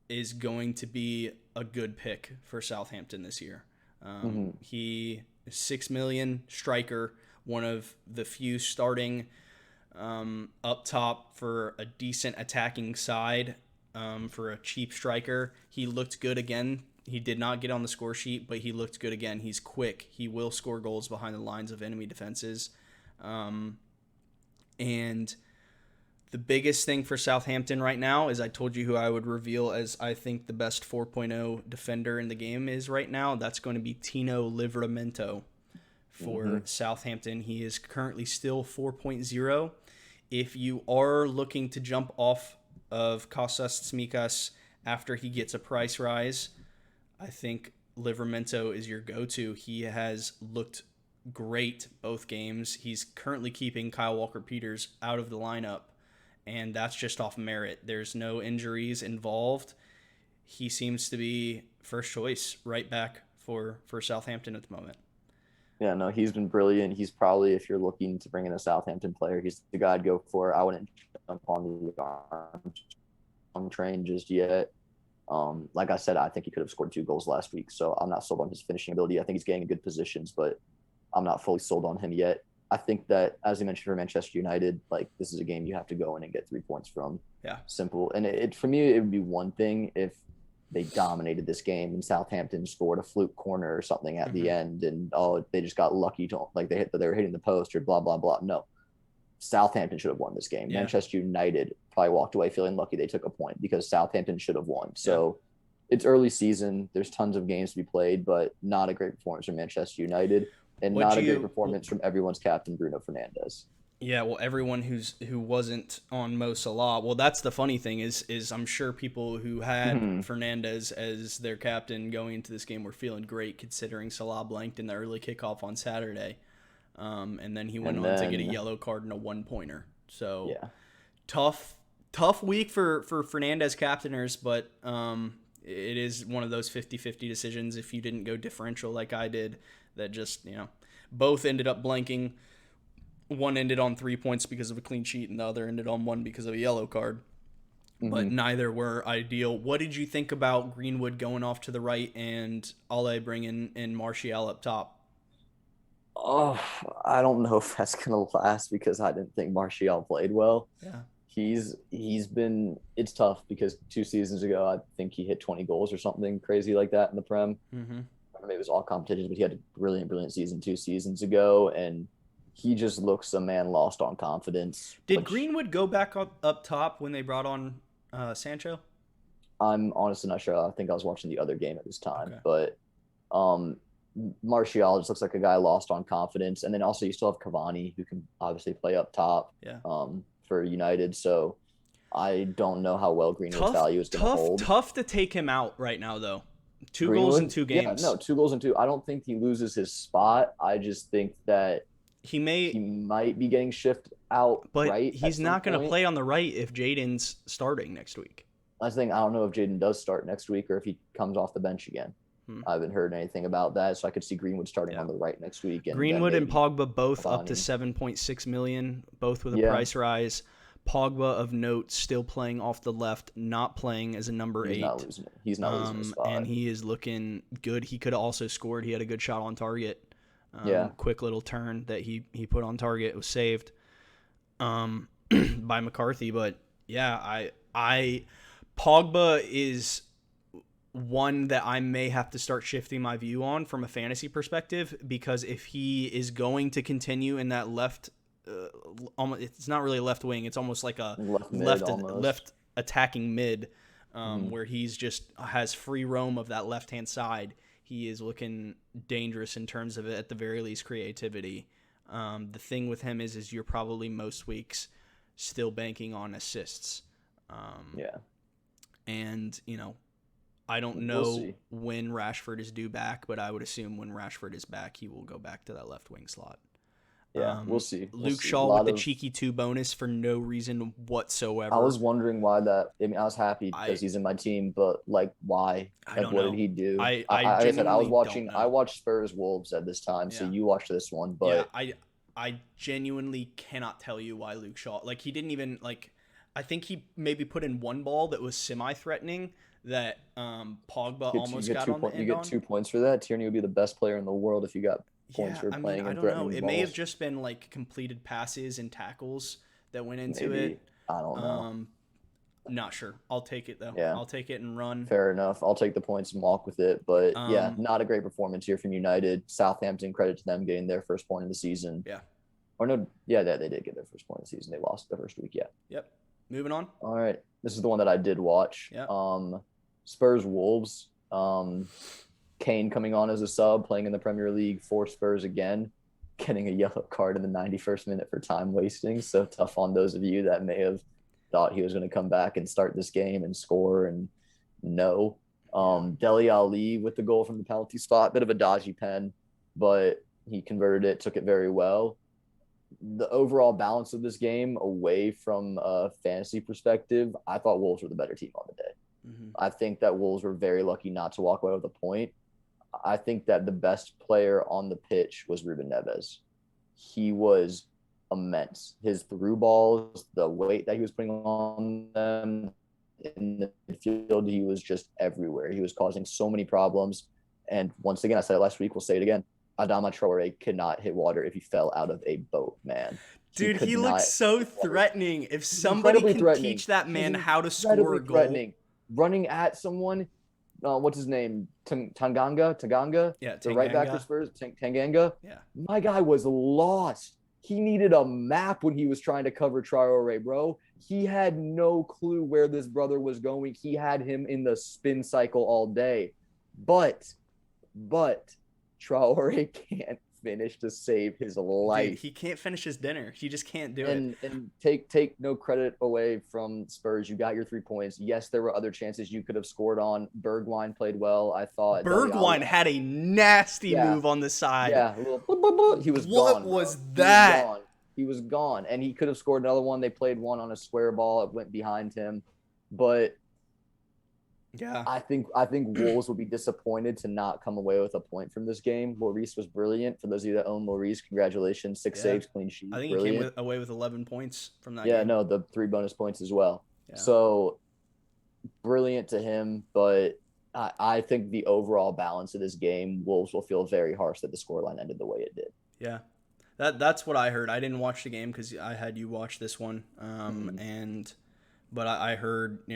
is going to be a good pick for Southampton this year. He is $6 million striker, one of the few starting up top for a decent attacking side for a cheap striker. He looked good again. He did not get on the score sheet, but he looked good again. He's quick. He will score goals behind the lines of enemy defenses. And the biggest thing for Southampton right now is I told you who I would reveal as I think the best 4.0 defender in the game is right now. That's going to be Tino Livramento for Southampton. He is currently still 4.0. If you are looking to jump off of Kostas Tsimikas after he gets a price rise, I think Livramento is your go-to. He has looked great both games. He's currently keeping Kyle Walker-Peters out of the lineup, and that's just off merit. There's no injuries involved. He seems to be first choice right back for Southampton at the moment. Yeah, no, he's been brilliant. He's probably, if you're looking to bring in a Southampton player, he's the guy I'd go for. I wouldn't jump on the Armstrong train just yet. Like I said, I think he could have scored 2 goals last week, so I'm not sold on his finishing ability. I think he's getting in good positions, but I'm not fully sold on him yet. I think that, as you mentioned, for Manchester United, like, this is a game you have to go in and get 3 points from. Yeah. Simple. And for me, it would be one thing if they dominated this game and Southampton scored a fluke corner or something at the end, and they just got lucky to, like, they were hitting the post or blah blah blah. No, Southampton should have won this game. Yeah. Manchester United probably walked away feeling lucky they took a point because Southampton should have won. So it's early season. There's tons of games to be played, but not a great performance from Manchester United, and not a great performance from everyone's captain, Bruno Fernandes. Yeah, well, everyone who wasn't on Mo Salah. Well, that's the funny thing is I'm sure people who had Mhm. Fernandez as their captain going into this game were feeling great considering Salah blanked in the early kickoff on Saturday, and then he went And on to get a then, yellow card and a 1-pointer. So yeah. tough week for Fernandez captainers, but it is one of those 50-50 decisions if you didn't go differential like I did that just, both ended up blanking. One ended on 3 points because of a clean sheet, and the other ended on 1 because of a yellow card. But Mhm. neither were ideal. What did you think about Greenwood going off to the right and Ale bringing in Martial up top? Oh, I don't know if that's gonna last because I didn't think Martial played well. Yeah. He's been it's tough because 2 seasons ago I think he hit 20 goals or something crazy like that in the Prem. Mm-hmm. I mean, it was all competitions, but he had a brilliant season 2 seasons ago, and he just looks a man lost on confidence. Did Which Greenwood go back up top when they brought on Sancho? I'm honestly not sure. I think I was watching the other game at this time, Okay. but um, Martial just looks like a guy lost on confidence, and then also you still have Cavani who can obviously play up top. Yeah. For United, so I don't know how well Greenwood's Tough, value is going to hold. tough to take him out right now, though. 2 goals in Greenwood, 2 games. yeah, no, 2 goals in 2. I don't think he loses his spot. I just think that He he may, might be getting shifted out but right at he's some not going to point. play on the right if Jaden's starting next week. I think I don't know if Jaden does start next week or if he comes off the bench again. I haven't heard anything about that, so I could see Greenwood starting on the right next week. And Greenwood and Pogba both up to Cavani. 7.6 million, both with a Yeah, price rise. Pogba of note still playing off the left, not playing as a number he's 8. not losing it. He's not losing his spot. And he is looking good. He could have also scored. He had a good shot on target. Yeah. Quick little turn that he put on target. It was saved by McCarthy. But yeah, I Pogba is one that I may have to start shifting my view on from a fantasy perspective, because if he is going to continue in that left, it's not really left wing, it's almost like a left attacking mid, where he's just has free roam of that left hand side. He is looking dangerous in terms of, at the very least, creativity. The thing with him is you're probably most weeks still banking on assists. Yeah. And I don't know when Rashford is due back, but I would assume when Rashford is back, he will go back to that left wing slot. Yeah, we'll see. Luke Shaw with the cheeky 2 bonus for no reason whatsoever. I was wondering why that. I mean, I was happy because he's in my team, but like, why? Like, what did he do? I said I was watching. I watched Spurs Wolves at this time, so you watched this one, but yeah, I genuinely cannot tell you why Luke Shaw. Like, he didn't even like. I think he maybe put in one ball that was semi-threatening that Pogba almost got on the end. You get 2 points for that. Tierney would be the best player in the world if you got points for playing and threatening balls. It may have just been like completed passes and tackles that went into it. I don't know. Not sure. I'll take it though. Yeah. I'll take it and run. Fair enough. I'll take the points and walk with it. But yeah, not a great performance here from United. Southampton, credit to them getting their first point of the season. Yeah. Or no, yeah, they did get their first point of the season. They lost the first week. Yeah. Yep. Moving on. All right. This is the one that I did watch. Yeah. Spurs Wolves. Kane coming on as a sub, playing in the Premier League for Spurs again, getting a yellow card in the 91st minute for time wasting. So tough on those of you that may have thought he was going to come back and start this game and score, and no. Dele Alli with the goal from the penalty spot, bit of a dodgy pen, but he converted it, took it very well. The overall balance of this game, away from a fantasy perspective, I thought Wolves were the better team on the day. I think that Wolves were very lucky not to walk away with a point. I think that the best player on the pitch was Ruben Neves. He was immense. His through balls, the weight that he was putting on them in the midfield, he was just everywhere. He was causing so many problems. And once again, I said it last week, we'll say it again. Adama Traore could not hit water if he fell out of a boat, man. Dude, he looks so threatening. If somebody can teach that man how to score a goal. Running at someone, what's his name? Tanganga? Yeah, the right back for Spurs, Tanganga. Yeah. My guy was lost. He needed a map when he was trying to cover Traore, bro. He had no clue where this brother was going. He had him in the spin cycle all day. But Traore can't finish to save his Dude, life. he can't finish his dinner. He just can't do And it. and take no credit away from Spurs. You got your 3 points. Yes, there were other chances you could have scored on. Bergwijn played well. I thought Bergwijn had a nasty move on the side. Yeah, a little, he was what gone. was Bro. that? He was gone, and he could have scored another one. They played one on a square ball. It went behind him, but yeah, I think Wolves will be disappointed to not come away with a point from this game. Lloris was brilliant. For those of you that own Lloris, congratulations. 6 saves, clean sheet. I think he came away with 11 points from that game. Yeah, no, the 3 bonus points as well. Yeah. So brilliant to him, but I think the overall balance of this game, Wolves will feel very harsh that the scoreline ended the way it did. Yeah, that's what I heard. I didn't watch the game because I had you watch this one, but I heard,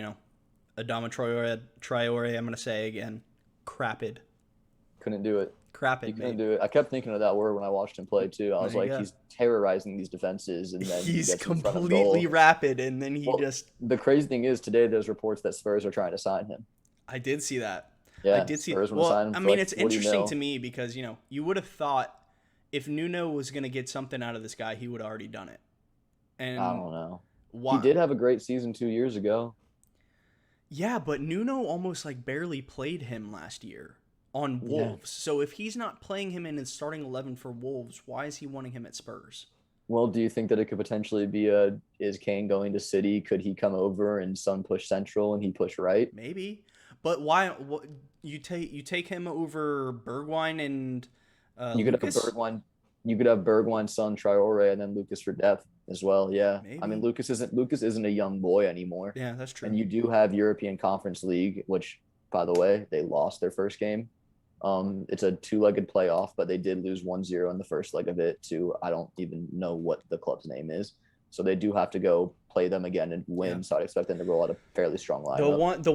Adama Traore, I'm going to say again, crapid. Couldn't do it. Crapid, He couldn't do it. I kept thinking of that word when I watched him play too. I was like, he's terrorizing these defenses, and then he's completely rapid, and then The crazy thing is, today there's reports that Spurs are trying to sign him. I did see that. Yeah, I did see. Spurs want to sign him. I mean, it's interesting to me because you would have thought if Nuno was going to get something out of this guy, he would have already done it. And I don't know. He did have a great season 2 years ago. Yeah, but Nuno almost barely played him last year on Wolves. Yeah. So if he's not playing him in his starting 11 for Wolves, why is he wanting him at Spurs? Well, do you think that it could potentially be is Kane going to City? Could he come over and Son push central and he push right? Maybe. But why you take him over Bergwijn and you could Lucas? Have Bergwijn. You could have Bergwijn, Son, Traore, and then Lucas for depth as well. Yeah, maybe. I mean Lucas isn't a young boy anymore. Yeah, that's true. And you do have European Conference League, which, by the way, they lost their first game. It's a 2-legged playoff, but they did lose 1-0 in the first leg of it to I don't even know what the club's name is. So they do have to go play them again and win. Yeah. So I'd expect them to roll out a fairly strong lineup. The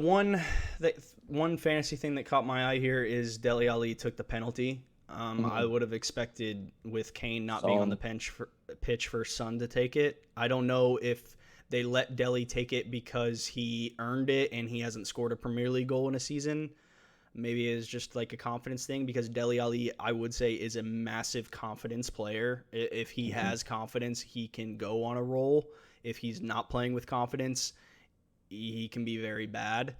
one fantasy thing that caught my eye here is Dele Alli took the penalty. I would have expected with Kane not being on the pitch for Son to take it. I don't know if they let Dele take it because he earned it and he hasn't scored a Premier League goal in a season. Maybe it's just a confidence thing because Dele Alli, I would say, is a massive confidence player. If he has confidence, he can go on a roll. If he's not playing with confidence, he can be very bad.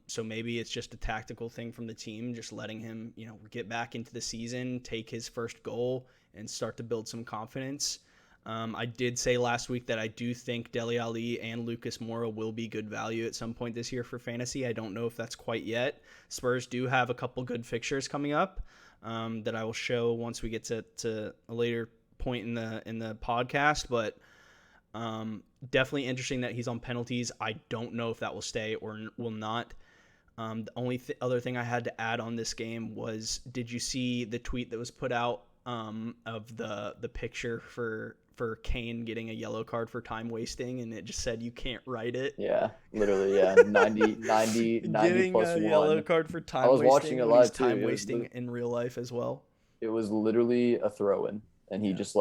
So maybe it's just a tactical thing from the team, just letting him, get back into the season, take his first goal, and start to build some confidence. I did say last week that I do think Dele Alli and Lucas Moura will be good value at some point this year for fantasy. I don't know if that's quite yet. Spurs do have a couple good fixtures coming up that I will show once we get to a later point in the podcast, but definitely interesting that he's on penalties. I don't know if that will stay or will not. The only other thing I had to add on this game was, did you see the tweet that was put out of the picture for Kane getting a yellow card for time wasting, and it just said you can't write it? Yeah, literally, yeah. 90 getting plus a 1. Yellow card for time wasting. I was watching it live too. Time wasting in real life as well. It was literally a throw-in, and he just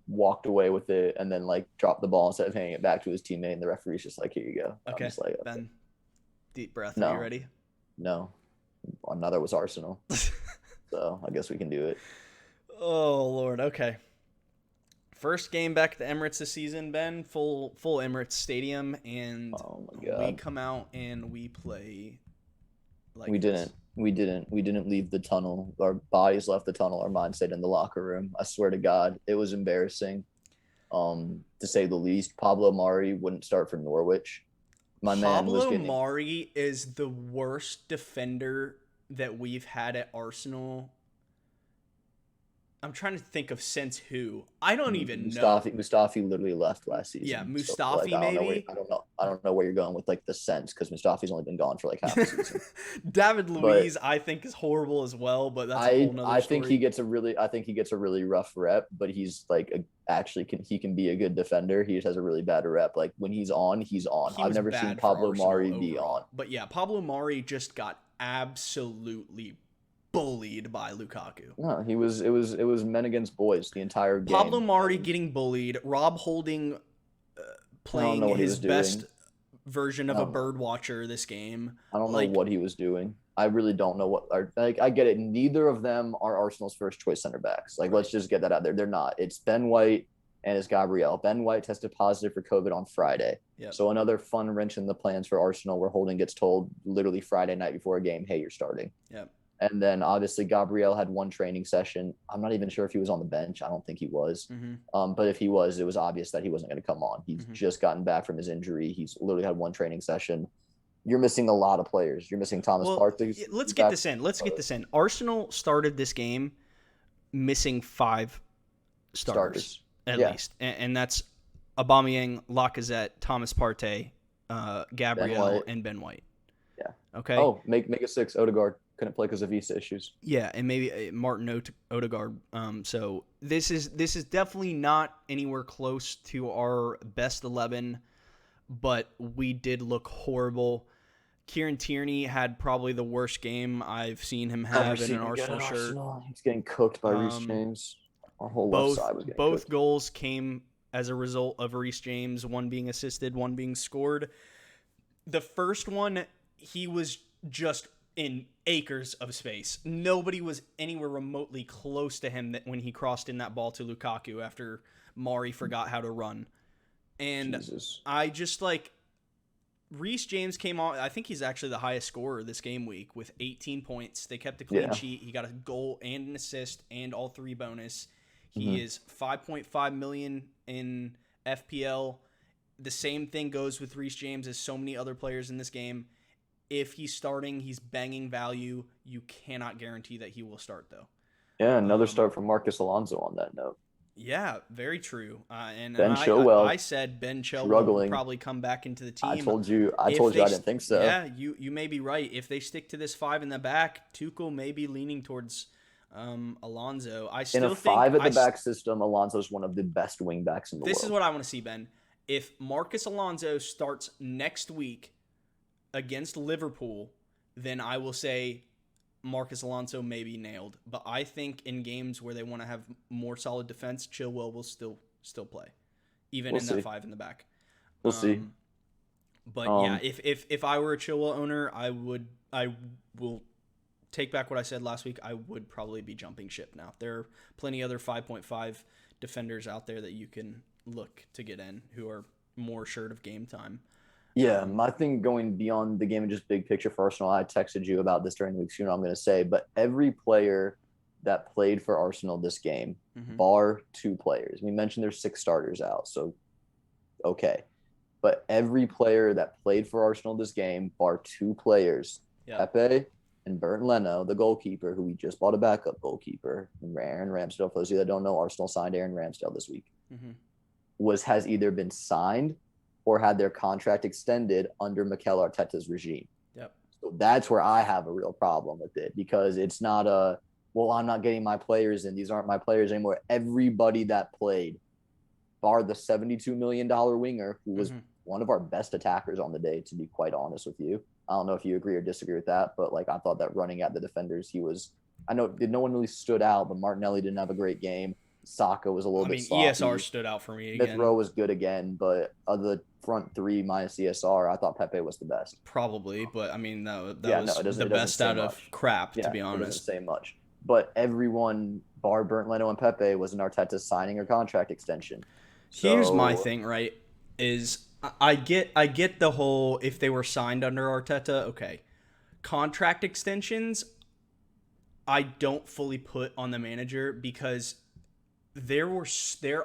walked away with it and then dropped the ball instead of handing it back to his teammate, and the referee's just here you go. Okay, Ben, deep breath. Are you ready? No. Another was Arsenal. So I guess we can do it. Oh, Lord. Okay. First game back at the Emirates this season, Ben. Full Emirates Stadium, and oh my God, we come out and we play we didn't leave the tunnel. Our bodies left the tunnel. Our minds stayed in the locker room. I swear to God, it was embarrassing, to say the least. Pablo Mari wouldn't start for Norwich. Pablo Mari is the worst defender that we've had at Arsenal. I'm trying to think of since who. I don't even know. Mustafi literally left last season. Yeah, Mustafi maybe. I don't know where you're going with the sense, because Mustafi's only been gone for half the season. David Luiz, I think, is horrible as well, but that's a whole nother story. I think he gets a really rough rep, but he's he can be a good defender. He just has a really bad rep. When he's on, he's on. I've never seen Pablo Mari be on. But yeah, Pablo Mari just got absolutely bullied by Lukaku. No, it was men against boys the entire game. Pablo Mari getting bullied, Rob Holding playing his best version of a bird watcher this game. I don't know what he was doing. I really don't know what are like. I get it. Neither of them are Arsenal's first choice center backs. Like, let's just get that out there. They're not. It's Ben White and it's Gabriel. Ben White tested positive for COVID on Friday. Yep. So another fun wrench in the plans for Arsenal where Holding gets told literally Friday night before a game, hey, you're starting. Yep. And then obviously Gabriel had one training session. I'm not even sure if he was on the bench. I don't think he was. But if he was, it was obvious that he wasn't going to come on. He's just gotten back from his injury. He's literally had one training session. You're missing a lot of players. You're missing Thomas Partey. Let's get this in. Arsenal started this game missing 5 starters. At least. And that's Aubameyang, Lacazette, Thomas Partey, Gabriel, and Ben White. Yeah. Okay. Oh, make a 6. Odegaard couldn't play because of visa issues. Yeah, and maybe Martin Odegaard. So this is definitely not anywhere close to our best 11, but we did look horrible. Kieran Tierney had probably the worst game I've seen him have in an Arsenal shirt. He's getting cooked by Reece James. Our whole left side was getting both cooked. Goals came as a result of Reece James, one being assisted, one being scored. The first one, he was just in acres of space. Nobody was anywhere remotely close to him when he crossed in that ball to Lukaku after Mari forgot how to run. And Jesus. I just Reece James came on. I think he's actually the highest scorer this game week with 18 points. They kept a clean sheet. He got a goal and an assist and all 3 bonus. He is 5.5 million in FPL. The same thing goes with Reece James as so many other players in this game. If he's starting, he's banging value. You cannot guarantee that he will start, though. Yeah, another start from Marcus Alonso on that note. Yeah, very true. And Ben Chilwell, I said Ben Chilwell will probably come back into the team. I told you I didn't think so. Yeah, you may be right. If they stick to this 5 in the back, Tuchel may be leaning towards Alonso. In a 5 at the back system, Alonso's one of the best wing backs in the world. This is what I want to see, Ben. If Marcus Alonso starts next week against Liverpool, then I will say Marcus Alonso may be nailed. But I think in games where they want to have more solid defense, Chilwell will still play, even in that 5 in the back. We'll see. But yeah, if I were a Chilwell owner, I will take back what I said last week. I would probably be jumping ship now. There are plenty other 5.5 defenders out there that you can look to get in who are more assured of game time. Yeah, my thing going beyond the game and just big picture for Arsenal, I texted you about this during the week, so you know what I'm going to say, but every player that played for Arsenal this game, bar 2 players. We mentioned there's 6 starters out, so okay. But every player that played for Arsenal this game, bar 2 players, Pepe and Bernd Leno, the goalkeeper, who we just bought a backup goalkeeper, and Aaron Ramsdale, for those of you that don't know, Arsenal signed Aaron Ramsdale this week, has either been signed or had their contract extended under Mikel Arteta's regime. Yep. So that's where I have a real problem with it, because it's not I'm not getting my players in. These aren't my players anymore. Everybody that played, bar the $72 million winger, who was one of our best attackers on the day, to be quite honest with you. I don't know if you agree or disagree with that, but I thought that running at the defenders, no one really stood out, but Martinelli didn't have a great game. Saka was a little bit sloppy. ESR stood out for me again. Smith Rowe was good again, but of the front 3 minus ESR, I thought Pepe was the best. Probably, but that was the best out of crap, to be honest. It doesn't say much. But everyone, bar Bernd Leno and Pepe, was an Arteta signing or contract extension. Here's my thing, right, is I get the whole, if they were signed under Arteta, okay. Contract extensions, I don't fully put on the manager, because there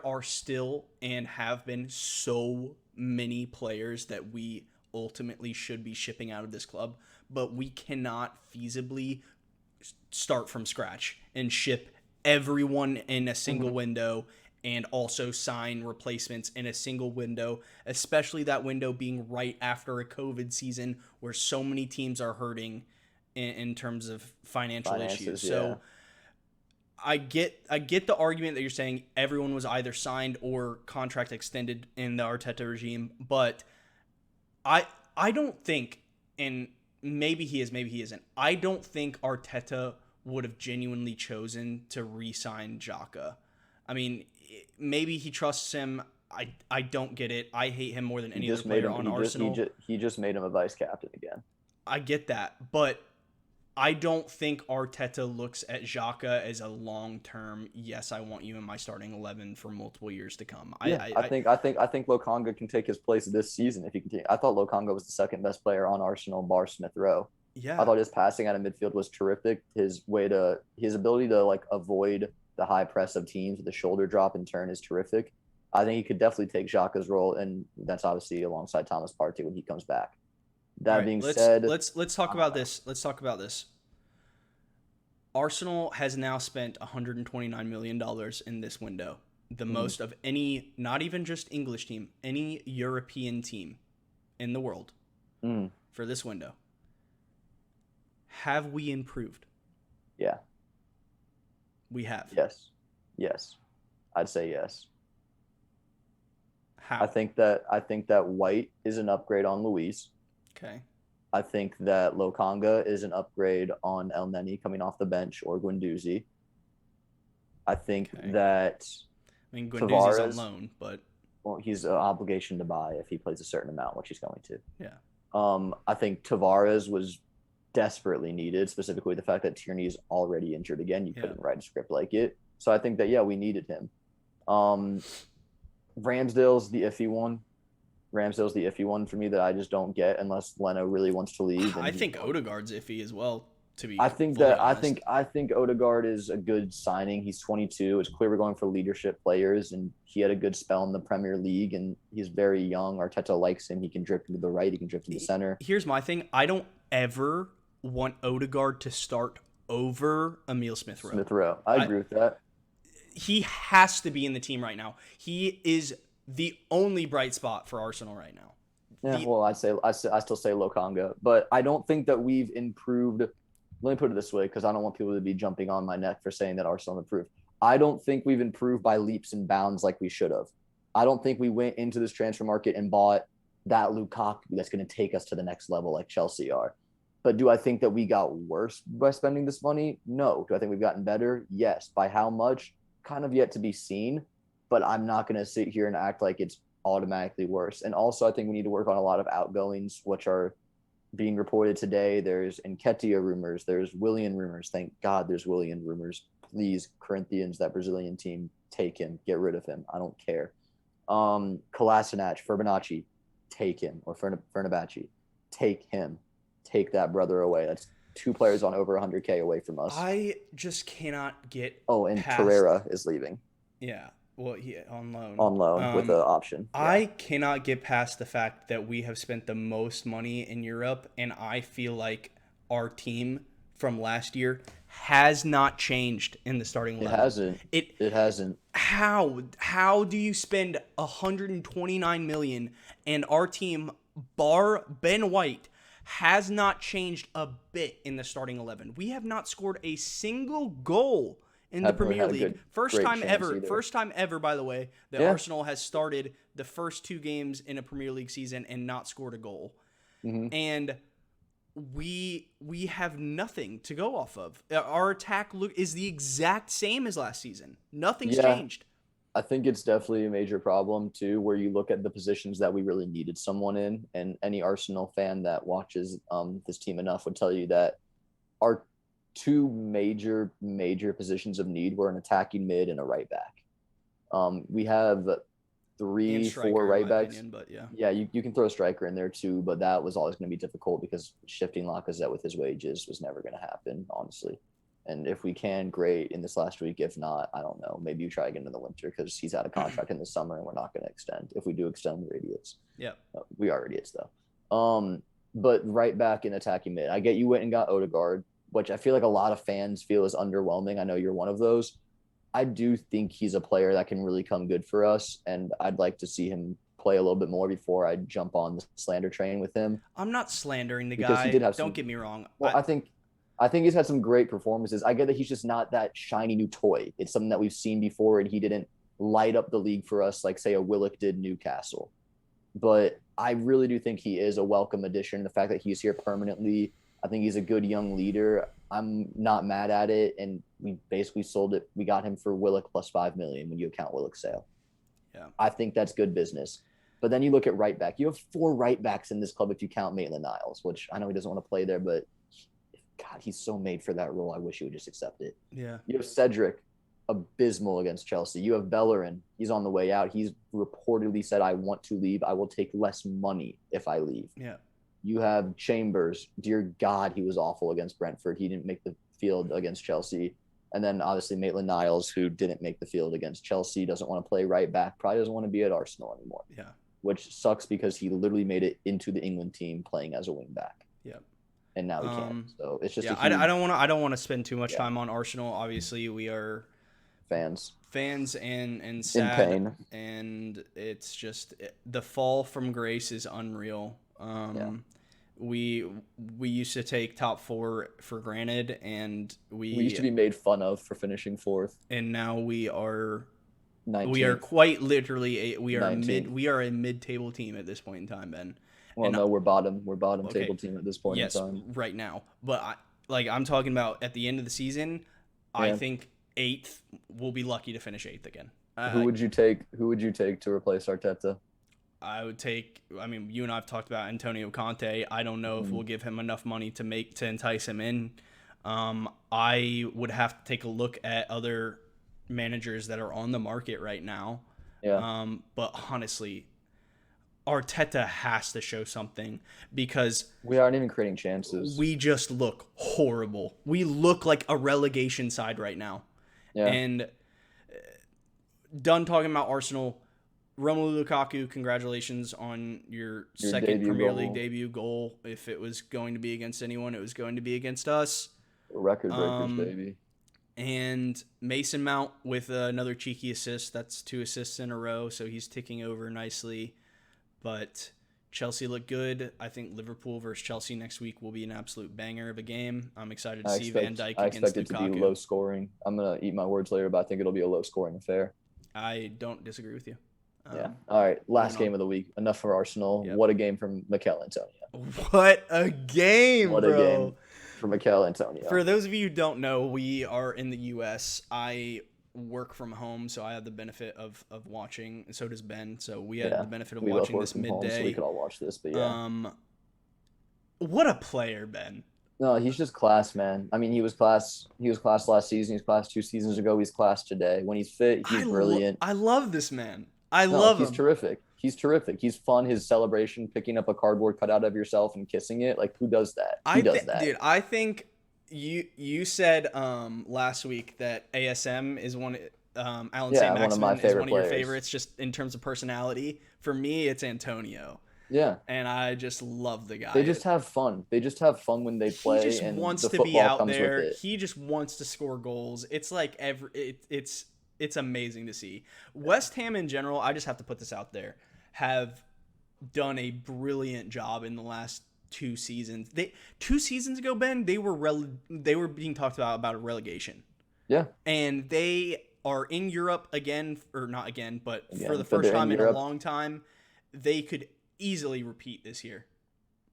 are still and have been so many players that we ultimately should be shipping out of this club, but we cannot feasibly start from scratch and ship everyone in a single window and also sign replacements in a single window, especially that window being right after a COVID season where so many teams are hurting in terms of financial issues. Yeah. So I get the argument that you're saying everyone was either signed or contract extended in the Arteta regime, but I don't think, and maybe he is, maybe he isn't, I don't think Arteta would have genuinely chosen to re-sign Xhaka. I mean, maybe he trusts him. I don't get it. I hate him more than any other player on Arsenal. He just made him a vice captain again. I get that, but I don't think Arteta looks at Xhaka as a long-term, yes, I want you in my starting 11 for multiple years to come. I think Lokanga can take his place this season if he continue. I thought Lokanga was the second best player on Arsenal bar Smith Rowe. Yeah. I thought his passing out of midfield was terrific. His ability to like avoid the high press of teams with the shoulder drop and turn is terrific. I think he could definitely take Xhaka's role, and that's obviously alongside Thomas Partey when he comes back. That being said, let's talk about this. Let's talk about this. Arsenal has now spent $129 million in this window, the most of any, not even just English team, any European team in the world for this window. Have we improved? Yeah. We have. Yes. I'd say yes. How? I think that White is an upgrade on Luis. Okay. I think that Lokanga is an upgrade on El Neni coming off the bench or Guendouzi. I think that Guendouzi's on loan, but he's an obligation to buy if he plays a certain amount, which he's going to. Yeah. I think Tavares was desperately needed, specifically the fact that Tierney is already injured again. You couldn't write a script like it. So I think that, we needed him. Ramsdale's the iffy one for me that I just don't get unless Leno really wants to leave. I think Odegaard's iffy as well. I think Odegaard is a good signing. He's 22. It's clear we're going for leadership players, and he had a good spell in the Premier League, and he's very young. Arteta likes him. He can drift into the right. He can drift to the center. Here's my thing. I don't ever want Odegaard to start over Emile Smith-Rowe. I agree with that. He has to be in the team right now. He is the only bright spot for Arsenal right now. Yeah, I still say Lokanga, but I don't think that we've improved. Let me put it this way, because I don't want people to be jumping on my neck for saying that Arsenal improved. I don't think we've improved by leaps and bounds like we should have. I don't think we went into this transfer market and bought that Lukaku that's going to take us to the next level like Chelsea are. But do I think that we got worse by spending this money? No. Do I think we've gotten better? Yes. By how much? Kind of yet to be seen. But I'm not going to sit here and act like it's automatically worse. And also, I think we need to work on a lot of outgoings, which are being reported today. There's Nketiah rumors. There's Willian rumors. Thank God there's Willian rumors. Please, Corinthians, that Brazilian team, take him. Get rid of him. I don't care. Kolasinac, Fibonacci, take him. Or Fenerbahce, take him. Take that brother away. That's two players on over 100K away from us. I just cannot get and Torreira is leaving. Yeah. Well, on loan. On loan with the option. Yeah. I cannot get past the fact that we have spent the most money in Europe, and I feel like our team from last year has not changed in the starting 11. It hasn't. It hasn't. How do you spend $129 million and our team, bar Ben White, has not changed a bit in the starting 11? We have not scored a single goal in the Premier League. First time ever, by the way, that Arsenal has started the first two games in a Premier League season and not scored a goal. Mm-hmm. And we have nothing to go off of. Our attack is the exact same as last season. Nothing's changed. I think it's definitely a major problem too, where you look at the positions that we really needed someone in, and any Arsenal fan that watches this team enough would tell you that our two major positions of need were an attacking mid and a right back. We have 3-4 right backs. You can throw a striker in there too, but that was always going to be difficult because shifting Lacazette with his wages was never going to happen, honestly. And if we can, great in this last week. If not, I don't know. Maybe you try again in the winter because he's out of contract in the summer and we're not going to extend. If we do extend, we're idiots. Yeah. We are idiots, though. But right back in attacking mid. I get you went and got Odegaard, which I feel like a lot of fans feel is underwhelming. I know you're one of those. I do think he's a player that can really come good for us, and I'd like to see him play a little bit more before I jump on the slander train with him. I'm not slandering the guy. Don't get me wrong. Well, I think he's had some great performances. I get that he's just not that shiny new toy. It's something that we've seen before, and he didn't light up the league for us like, say, a Willock did Newcastle. But I really do think he is a welcome addition. The fact that he's here permanently, I think he's a good young leader. I'm not mad at it, and we basically sold it. We got him for Willock plus $5 million when you account Willock's sale. Yeah, I think that's good business. But then you look at right back. You have 4 right backs in this club if you count Maitland-Niles, which I know he doesn't want to play there, but God, he's so made for that role. I wish he would just accept it. Yeah. You have Cedric, abysmal against Chelsea. You have Bellerin. He's on the way out. He's reportedly said, I want to leave. I will take less money if I leave. Yeah. You have Chambers. Dear God, he was awful against Brentford. He didn't make the field against Chelsea. And then obviously Maitland-Niles, who didn't make the field against Chelsea, doesn't want to play right back, probably doesn't want to be at Arsenal anymore. Yeah. Which sucks because he literally made it into the England team playing as a wing back. Yeah. And now he can't. So it's just yeah. I don't want to spend too much time on Arsenal. Obviously, we are fans and sad, in pain, and it's just the fall from grace is unreal. We used to take top 4 for granted, and we used to be made fun of for finishing 4th, and now we are 19th. We are quite literally a 19th. We are a mid-table team at this point in time, Ben. Well, no, we're bottom table team at this point in time. Right now. But I'm talking about at the end of the season. Yeah. I think 8th. We'll be lucky to finish 8th again. Who would you take to replace Arteta? I would take. I mean, you and I have talked about Antonio Conte. I don't know if we'll give him enough money to entice him in. I would have to take a look at other managers that are on the market right now. Yeah. But honestly, Arteta has to show something because we aren't even creating chances. We just look horrible. We look like a relegation side right now. Yeah. And done talking about Arsenal. Romelu Lukaku, congratulations on your second Premier League debut goal. If it was going to be against anyone, it was going to be against us. Record breakers, baby. And Mason Mount with another cheeky assist. That's 2 assists in a row, so he's ticking over nicely. But Chelsea look good. I think Liverpool versus Chelsea next week will be an absolute banger of a game. I'm excited to see Van Dijk against Lukaku. I expect it to be low scoring. I'm going to eat my words later, but I think it'll be a low scoring affair. I don't disagree with you. Yeah. All right. Last game of the week. Enough for Arsenal. Yep. What a game from Mikel Antonio. What a game, What bro. a game for Mikel Antonio. For those of you who don't know, we are in the U.S. I work from home, so I have the benefit of watching, and so does Ben. So we had the benefit of watching this midday. Home, so we could all watch this, but yeah. What a player, Ben. No, he's just class, man. I mean, he was class last season. He was class 2 seasons ago. He's class today. When he's fit, he's brilliant. I love this man. I love him. He's terrific. He's terrific. He's fun. His celebration, picking up a cardboard cutout of yourself and kissing it. Like, who does that? He does that. Dude, I think you said last week that ASM is one Alan St. Maximin is one of your favorites just in terms of personality. For me, it's Antonio. Yeah. And I just love the guy. They just have fun. They just have fun when they play. He just wants to be out there. He just wants to score goals. It's like it's amazing to see. West Ham in general, I just have to put this out there, have done a brilliant job in the last 2 seasons. 2 seasons ago, Ben, they were being talked about a relegation. Yeah. And they are in Europe again, or not again, but for the first time in a long time. They could easily repeat this year.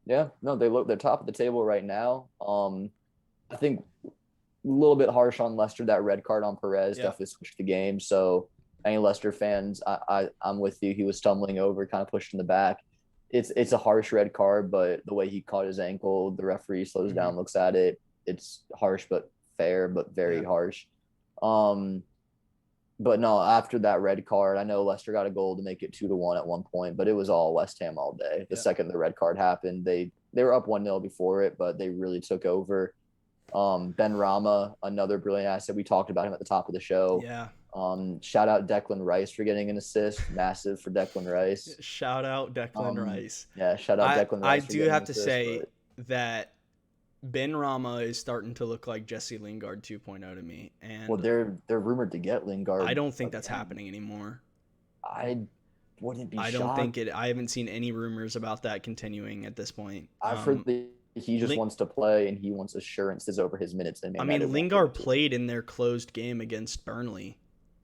Yeah. No, they're top of the table right now. I think a little bit harsh on Leicester, that red card on Perez definitely switched the game. So any Leicester fans, I'm with you. He was stumbling over, kind of pushed in the back. It's a harsh red card, but the way he caught his ankle, the referee slows down, looks at it. It's harsh but fair, but very harsh. But no, after that red card, I know Leicester got a goal to make it 2-1 at one point, but it was all West Ham all day. The second the red card happened, they were up 1-0 before it, but they really took over. Ben Rama, another brilliant asset. We talked about him at the top of the show. Yeah. Shout out Declan Rice for getting an assist. Massive for Declan Rice. Shout out Declan Rice. Yeah, shout out Declan Rice. I do have to say that Ben Rama is starting to look like Jesse Lingard 2.0 to me. And well, they're rumored to get Lingard. I don't think that's happening anymore. I wouldn't be shocked. I don't think it. I haven't seen any rumors about that continuing at this point. I've heard that he just wants to play and he wants assurances over his minutes. I mean, Lingard played in their closed game against Burnley.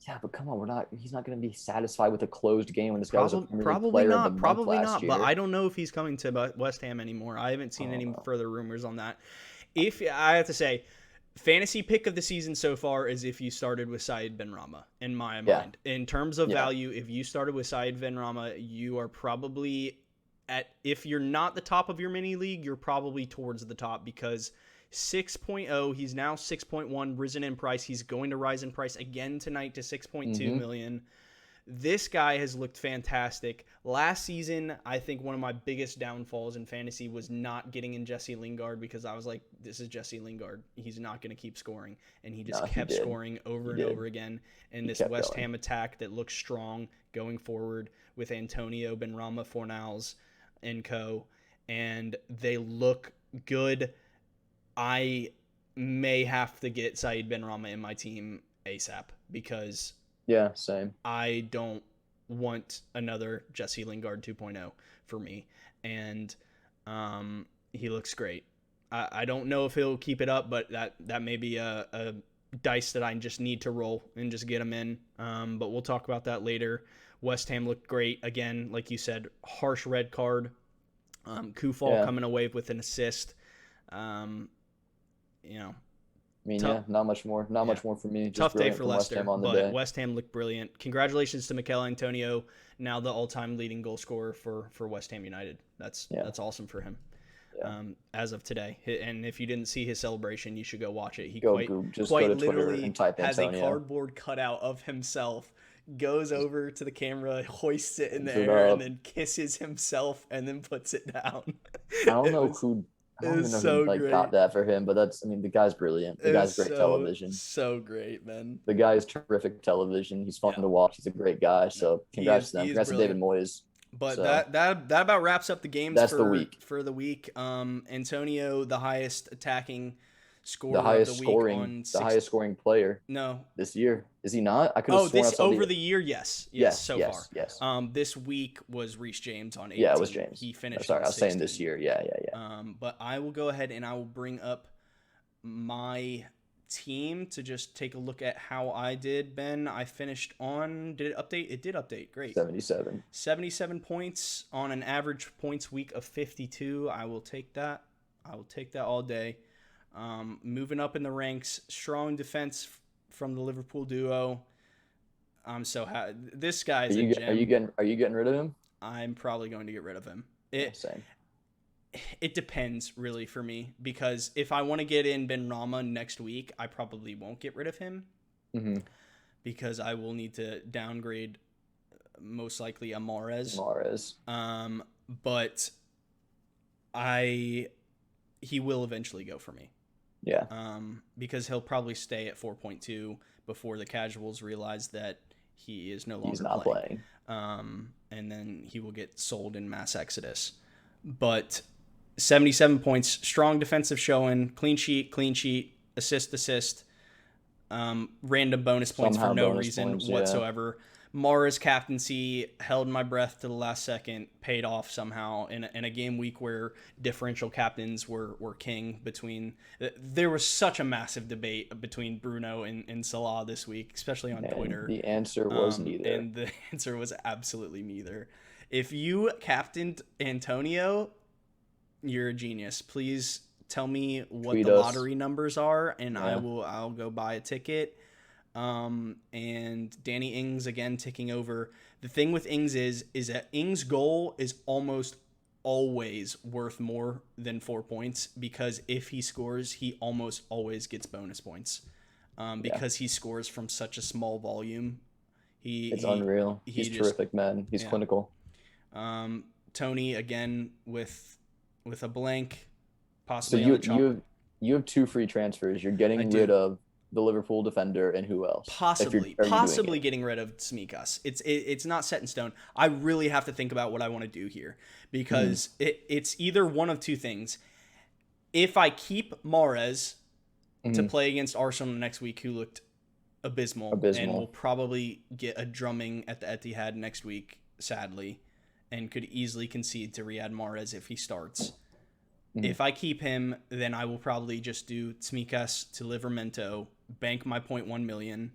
Yeah, but come on, he's not going to be satisfied with a closed game when this guy was a Premier League player of the month Probably last not. year. But I don't know if he's coming to West Ham anymore. I haven't seen any further rumors on that. If I have to say, fantasy pick of the season so far is if you started with Said Benrahma, in my mind. In terms of value, if you started with Said Benrahma, you are probably if you're not the top of your mini league, you're probably towards the top because 6.0. He's now 6.1, risen in price. He's going to rise in price again tonight to 6.2 million. This guy has looked fantastic. Last season, I think one of my biggest downfalls in fantasy was not getting in Jesse Lingard, because I was like, this is Jesse Lingard. He's not going to keep scoring. And he just kept scoring over and over again. And this West Ham attack that looks strong going forward with Antonio, Benrahma, Fornals, and co. And they look good. I may have to get Saeed Benrahma in my team ASAP, because same. I don't want another Jesse Lingard 2.0 for me. And he looks great. I don't know if he'll keep it up, but that may be a dice that I just need to roll and just get him in. But we'll talk about that later. West Ham looked great. Again, like you said, harsh red card. Kufal coming away with an assist. Not much more for me. Just tough day for Leicester, Leicester, but West Ham looked brilliant. Congratulations to Mikel Antonio, now the all-time leading goal scorer for West Ham United. That's awesome for him. As of today. And if you didn't see his celebration, you should go watch it. He quite literally and type has Antonio. A cardboard cutout of himself, goes over to the camera, hoists it in the air, and then kisses himself, and then puts it down. I don't know who got that for him, but the guy's brilliant. The guy's great television. So great, man. The guy is terrific television. He's fun to watch. He's a great guy. So congrats to them. Congrats to David Moyes. But that about wraps up the games for the week. Antonio, the highest attacking scorer of the week, the highest scoring player. No, this year, is he not? I could have sworn over the year. Yes, so far. Yes. This week was Reece James on 18. Yeah, it was James. He finished. Sorry, I was saying this year. Yeah. But I will go ahead and I will bring up my team to just take a look at how I did. Ben, I finished on. Did it update? It did update. Great. 77 points on an average points week of 52. I will take that. All day. Moving up in the ranks, strong defense from the Liverpool duo. I'm so happy. This guy's a gem. Are you getting rid of him? I'm probably going to get rid of him. Same. It depends really for me, because if I want to get in Benrahma next week, I probably won't get rid of him because I will need to downgrade most likely a Mahrez. But he will eventually go for me. Yeah. Because he'll probably stay at 4.2 before the casuals realize that he is no longer playing. And then he will get sold in mass exodus. But 77 points, strong defensive showing, clean sheet, assist, random bonus points for no reason whatsoever. Mara's captaincy held my breath to the last second, paid off somehow in a game week where differential captains were king. There was such a massive debate between Bruno and Salah this week, especially on Twitter. The answer was neither. And the answer was absolutely neither. If you captained Antonio, you're a genius. Please tell me what the lottery numbers are, and I'll go buy a ticket. And Danny Ings again ticking over. The thing with Ings is that Ings' goal is almost always worth more than 4 points, because if he scores, he almost always gets bonus points. Because he scores from such a small volume. It's unreal. He's terrific, man. He's clinical. Tony again with a blank, possibly. So you have 2 free transfers. You're getting rid of the Liverpool defender, and who else? Possibly getting rid of Tsimikas. It's not set in stone. I really have to think about what I want to do here, because it's either one of two things. If I keep Mahrez to play against Arsenal next week, who looked abysmal, and will probably get a drumming at the Etihad next week, sadly, and could easily concede to Riyad Mahrez if he starts. If I keep him, then I will probably just do Tsimikas to Livramento, bank my 0.1 million,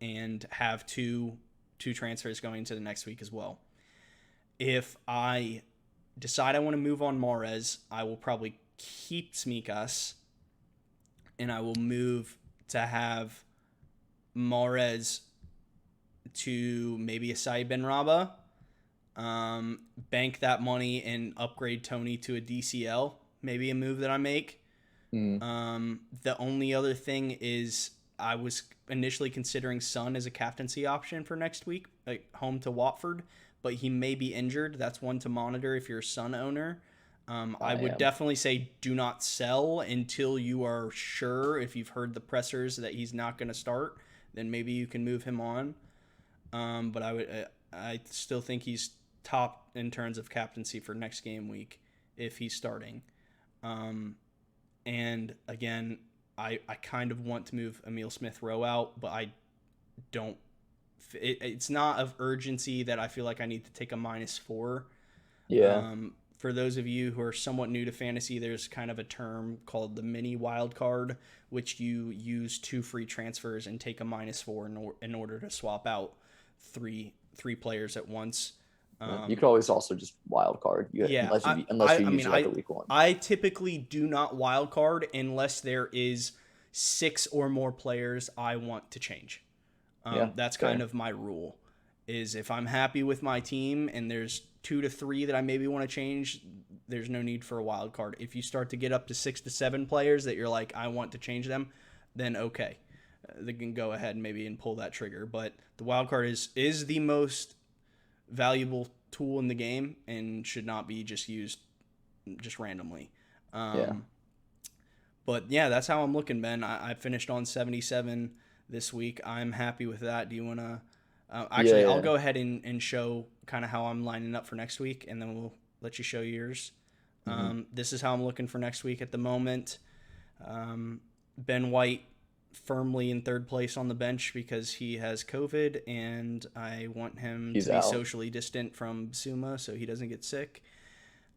and have two transfers going into the next week as well. If I decide I want to move on Mahrez, I will probably keep Tsimikas, and I will move to have Mahrez to maybe Asai Benrahma, bank that money and upgrade Tony to a DCL. Maybe a move that I make. The only other thing is I was initially considering Son as a captaincy option for next week, like home to Watford, but he may be injured. That's one to monitor if you're a Son owner. I would definitely say do not sell until you are sure, if you've heard the pressers, that he's not going to start. Then maybe you can move him on. But I still think he's top in terms of captaincy for next game week if he's starting. And again, I kind of want to move Emile Smith-Rowe out, but I don't. It's not of urgency that I feel like I need to take a -4. Yeah. For those of you who are somewhat new to fantasy, there's kind of a term called the mini wild card, which you use 2 free transfers and take a -4 in order to swap out three players at once. You could always also just wild card. Unless you use like a week 1. I typically do not wild card unless there is 6 or more players I want to change. That's kind of my rule. Is if I'm happy with my team and there's 2 to 3 that I maybe want to change, there's no need for a wild card. If you start to get up to 6 to 7 players that you're like, I want to change them, then okay, they can go ahead and pull that trigger. But the wild card is the most valuable tool in the game and should not be just used just randomly. But yeah, that's how I'm looking, Ben. I finished on 77 this week. I'm happy with that. Do you want to? I'll go ahead and show kind of how I'm lining up for next week, and then we'll let you show yours. This is how I'm looking for next week at the moment. Ben White firmly in 3rd place on the bench because he has COVID, and I want him to be socially distant from Suma so he doesn't get sick.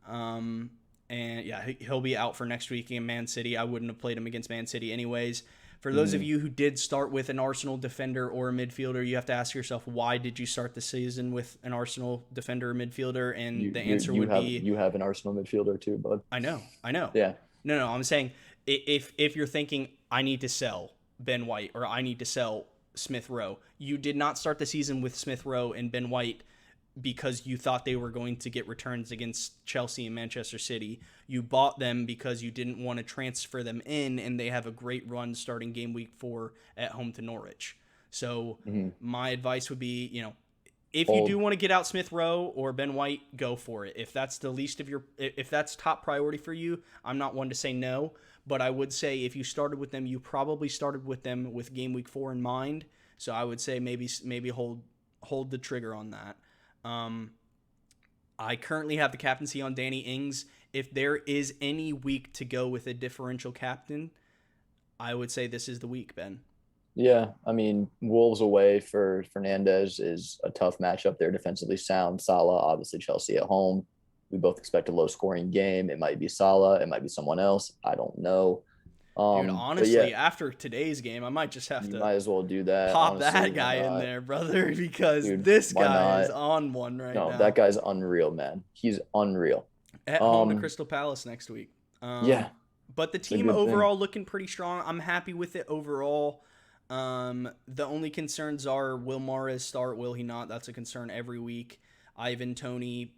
And yeah, he'll be out for next week in Man City. I wouldn't have played him against Man City anyways. For those of you who did start with an Arsenal defender or a midfielder, you have to ask yourself, why did you start the season with an Arsenal defender or midfielder? And the answer would be... You have an Arsenal midfielder too, bud. I know. Yeah. No, I'm saying if you're thinking, I need to sell Ben White or I need to sell Smith-Rowe, you did not start the season with Smith-Rowe and Ben White because you thought they were going to get returns against Chelsea and Manchester City. You bought them because you didn't want to transfer them in, and they have a great run starting game week 4 at home to Norwich. So my advice would be, if you do want to get out Smith-Rowe or Ben White, go for it. If that's if that's top priority for you, I'm not one to say no, but I would say if you started with them, you probably started with them with game week 4 in mind. So I would say maybe hold the trigger on that. I currently have the captaincy on Danny Ings. If there is any week to go with a differential captain, I would say this is the week, Ben. Yeah, I mean, Wolves away for Fernandez is a tough matchup. They're defensively sound. Salah, obviously Chelsea at home. We both expect a low-scoring game. It might be Salah. It might be someone else. I don't know. Dude, honestly, after today's game, I might just have to. You might as well do that. Pop that guy in there, brother, because this guy is on one right now. No, that guy's unreal, man. He's unreal. At home to Crystal Palace next week. But the team overall looking pretty strong. I'm happy with it overall. The only concerns are, will Mahrez start? Will he not? That's a concern every week. Ivan Toney,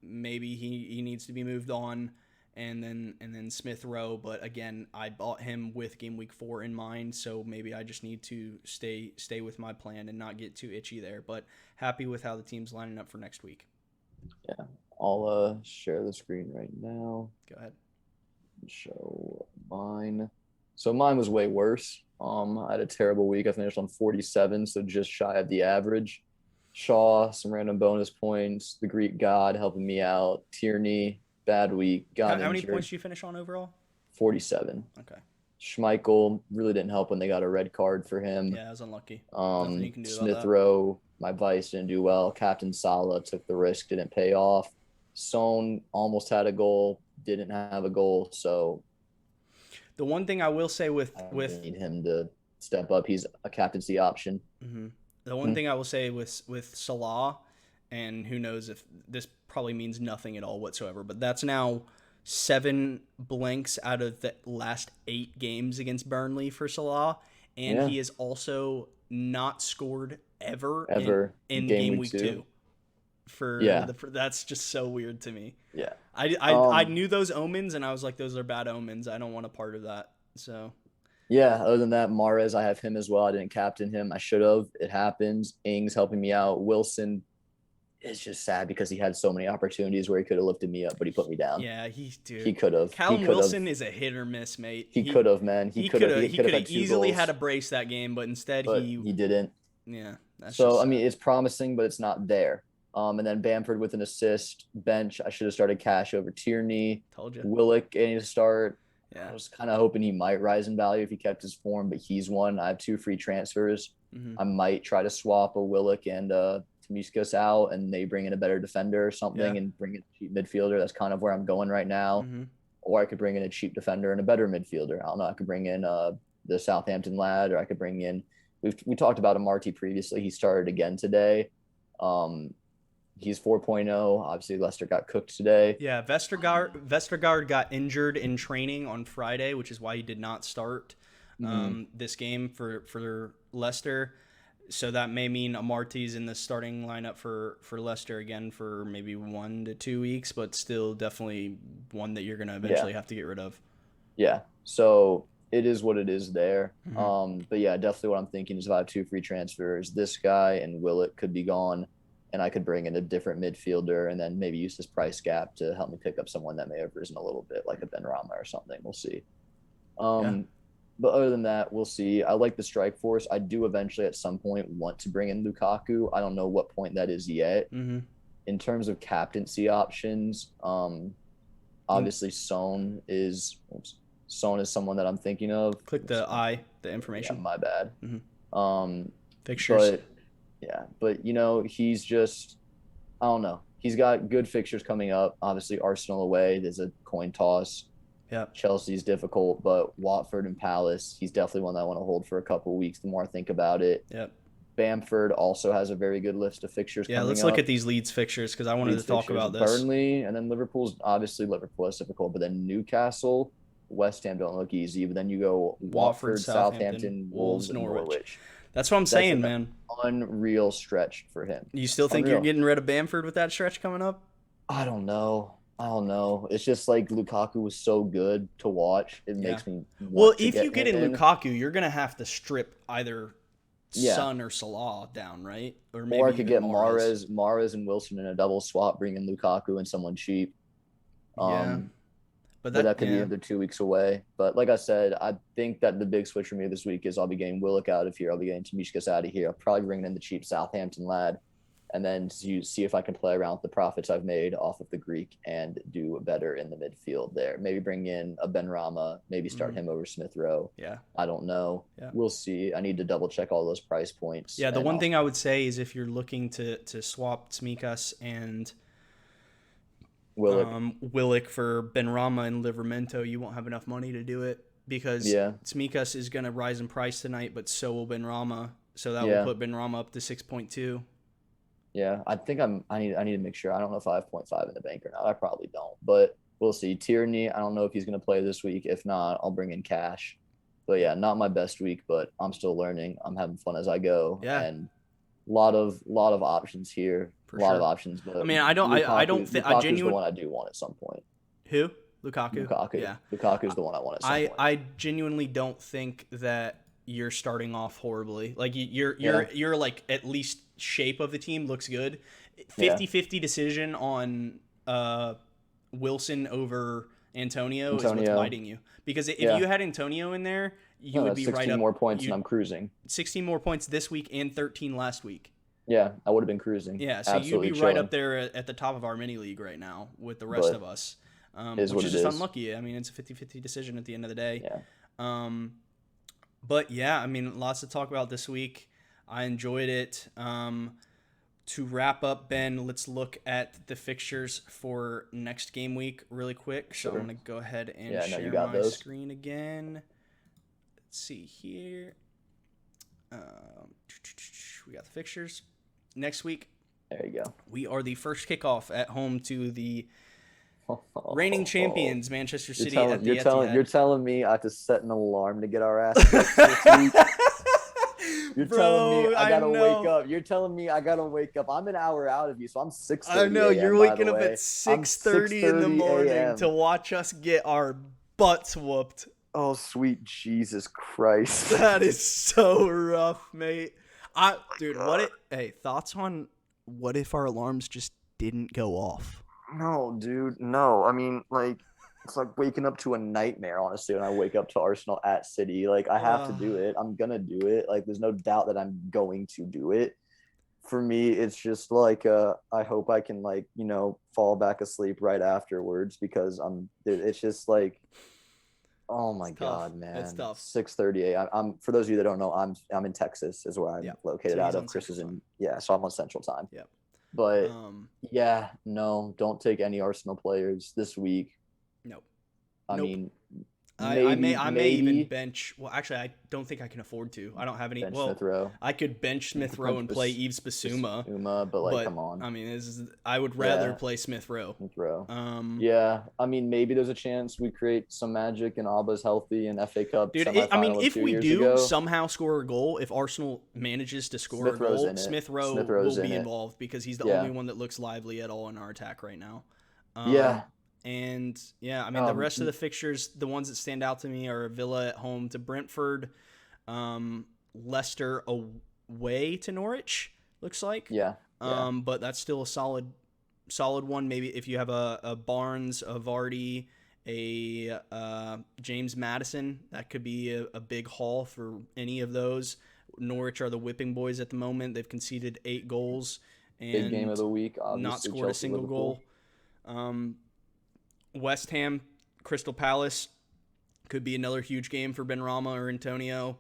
maybe he needs to be moved on. And then Smith-Rowe, but again, I bought him with game week 4 in mind, so maybe I just need to stay with my plan and not get too itchy there. But happy with how the team's lining up for next week. Yeah, I'll share the screen right now. Go ahead. Show mine. So mine was way worse. I had a terrible week. I finished on 47, so just shy of the average. Shaw, some random bonus points. The Greek God helping me out. Tierney, bad week. How many points did you finish on overall? 47. Okay. Schmeichel really didn't help when they got a red card for him. Yeah, I was unlucky. Nothing you can do about that. Smith-Rowe, my vice, didn't do well. Captain Salah took the risk, didn't pay off. Son almost had a goal, didn't have a goal. So the one thing I will say with need him to step up. He's a captaincy option. Mm-hmm. The one thing I will say with Salah, and who knows if this probably means nothing at all whatsoever, but that's now 7 blanks out of the last 8 games against Burnley for Salah, and he has also not scored ever in game week 2. that's just so weird to me. Yeah. I knew those omens, and I was like, those are bad omens. I don't want a part of that. So. Yeah, other than that, Mahrez, I have him as well. I didn't captain him. I should have. It happens. Ings helping me out. Wilson is just sad because he had so many opportunities where he could have lifted me up, but he put me down. Yeah, he could have. Callum Wilson is a hit or miss, mate. He could have, man. He could have easily had a brace that game, but instead he didn't. Yeah. So I mean, it's promising, but it's not there. And then Bamford with an assist. Bench, I should have started Cash over Tierney. Told you. Willock getting to start. Yeah. I was kind of hoping he might rise in value if he kept his form, but he's one. I have 2 free transfers. Mm-hmm. I might try to swap a Willock and Tomiskas out, and they bring in a better defender or something and bring in a cheap midfielder. That's kind of where I'm going right now. Mm-hmm. Or I could bring in a cheap defender and a better midfielder. I don't know. I could bring in the Southampton lad, or I could bring in – we talked about Amartey previously. He started again today. He's 4.0. Obviously, Leicester got cooked today. Yeah, Vestergaard got injured in training on Friday, which is why he did not start this game for Leicester. So that may mean Amartey's in the starting lineup for Leicester again for maybe 1 to 2 weeks, but still definitely one that you're going to eventually have to get rid of. Yeah, so it is what it is there. Mm-hmm. But yeah, definitely what I'm thinking is if I have 2 free transfers, this guy and Willett could be gone. And I could bring in a different midfielder and then maybe use this price gap to help me pick up someone that may have risen a little bit, like a Benrahma or something. We'll see. But other than that, we'll see. I like the strike force. I do eventually at some point want to bring in Lukaku. I don't know what point that is yet. Mm-hmm. In terms of captaincy options, obviously Son is someone that I'm thinking of. Click the information. Yeah, my bad. Mm-hmm. Fixtures. But he's just, I don't know. He's got good fixtures coming up. Obviously, Arsenal away. There's a coin toss. Yeah. Chelsea's difficult, but Watford and Palace, he's definitely one that I want to hold for a couple of weeks the more I think about it. Yep. Bamford also has a very good list of fixtures coming up. Let's look at these Leeds fixtures because I wanted to talk about this. Burnley, and then Liverpool is difficult, but then Newcastle, West Ham don't look easy, but then you go Watford, Southampton, Wolves, and Norwich. That's what I'm saying, man. Unreal stretch for him. You still think you're getting rid of Bamford with that stretch coming up? I don't know. It's just like Lukaku was so good to watch. It makes me if you get in Lukaku, you're going to have to strip either Son or Salah down, right? Or I could get Mahrez and Wilson in a double swap, bring in Lukaku and someone cheap. But that could be another 2 weeks away. But like I said, I think that the big switch for me this week is I'll be getting Willock out of here. I'll be getting Tomiskas out of here. I'll probably bring in the cheap Southampton lad. And then see if I can play around with the profits I've made off of the Greek and do better in the midfield there. Maybe bring in a Benrahma, maybe start him over Smith Rowe. Yeah. I don't know. Yeah. We'll see. I need to double check all those price points. Yeah, the one thing I would say is if you're looking to swap Tsimikas and Willock for Benrahma and Livramento, you won't have enough money to do it because Tsimikas is going to rise in price tonight, but so will Benrahma. So that will put Benrahma up to 6.2. Yeah, I think I need to make sure. I don't know if I have 0.5 in the bank or not. I probably don't, but we'll see. Tierney, I don't know if he's going to play this week. If not, I'll bring in Cash. But yeah, not my best week, but I'm still learning. I'm having fun as I go. Yeah. And a lot of options here. For sure. Of options. But I mean, I don't think I genuinely the one I do want at some point. Who? Lukaku. Yeah. Lukaku's the one I want at some point. I genuinely don't think that you're starting off horribly. Like you're like at least shape of the team looks good. 50-50 decision on Wilson over Antonio is what's biting you. Because if you had Antonio in there, you would be right up. 16 more points and I'm cruising. 16 more points this week and 13 last week. Yeah, I would have been cruising. Yeah, so you'd be right up there at the top of our mini league right now with the rest of us. Which is just unlucky. I mean, it's a 50-50 decision at the end of the day. Yeah. But yeah, I mean, lots to talk about this week. I enjoyed it. To wrap up, Ben, let's look at the fixtures for next game week really quick. So I'm going to go ahead and share my screen again. Let's see here. We got the fixtures. Next week, there you go. We are the first kickoff at home to the reigning champions, Manchester City at the Etihad. You're telling me I have to set an alarm to get our ass this week? You're telling me Bro, I I gotta wake know. up. You're telling me I gotta wake up. I'm an hour out of you, so I'm 6:30 I know a.m. you're By the waking up at way, I'm 6:30 in the 6:30 morning to a.m. watch us get our butts whooped. Oh, sweet Jesus Christ! That is so rough, mate. Dude, God. hey, thoughts on what if our alarms just didn't go off? No, dude, no. I mean, like, it's like waking up to a nightmare, honestly, when I wake up to Arsenal at City. Like, I have to Uh, do it. I'm gonna do it. Like, there's no doubt that I'm going to do it. For me, it's just like, I hope I can, like, fall back asleep right afterwards because it's just like, oh my it's tough. God, It's man. tough. 6:30 a.m. I'm for those of you that don't know, I'm in Texas, is where I'm Yeah. located So out he's of. on Chris Central is Time. in, yeah, so I'm on Central Time. Yep. But yeah, no, don't take any Arsenal players this week. Nope. I Nope. mean, I may even maybe bench. Well, actually, I don't think I can afford to. I don't have any. bench Well, Smith Rowe. I could bench You Smith could Rowe punch and play Yves Bissouma, but like, but come on, I mean, I would rather yeah, play Smith Rowe. Smith Rowe. Um, Yeah, I mean, maybe there's a chance we create some magic and Alba's healthy in FA Cup Dude, I mean, semifinal of if 2 we years do ago. somehow score a goal, if Arsenal manages to score a Smith Rowe's goal, in it. Smith Rowe Smith will Rowe's in be it. involved because he's the Yeah. only one that looks lively at all in our attack right now. Yeah. And yeah, I mean, the rest of the fixtures, the ones that stand out to me are Villa at home to Brentford, Leicester away to Norwich, looks like. Yeah. But that's still a solid one. Maybe if you have a Barnes, a Vardy, a James Madison, that could be a big haul for any of those. Norwich are the whipping boys at the moment. They've conceded 8 goals and Big game of the week, obviously, not scored Chelsea, a single Liverpool. goal. West Ham, Crystal Palace could be another huge game for Benrahma or Antonio.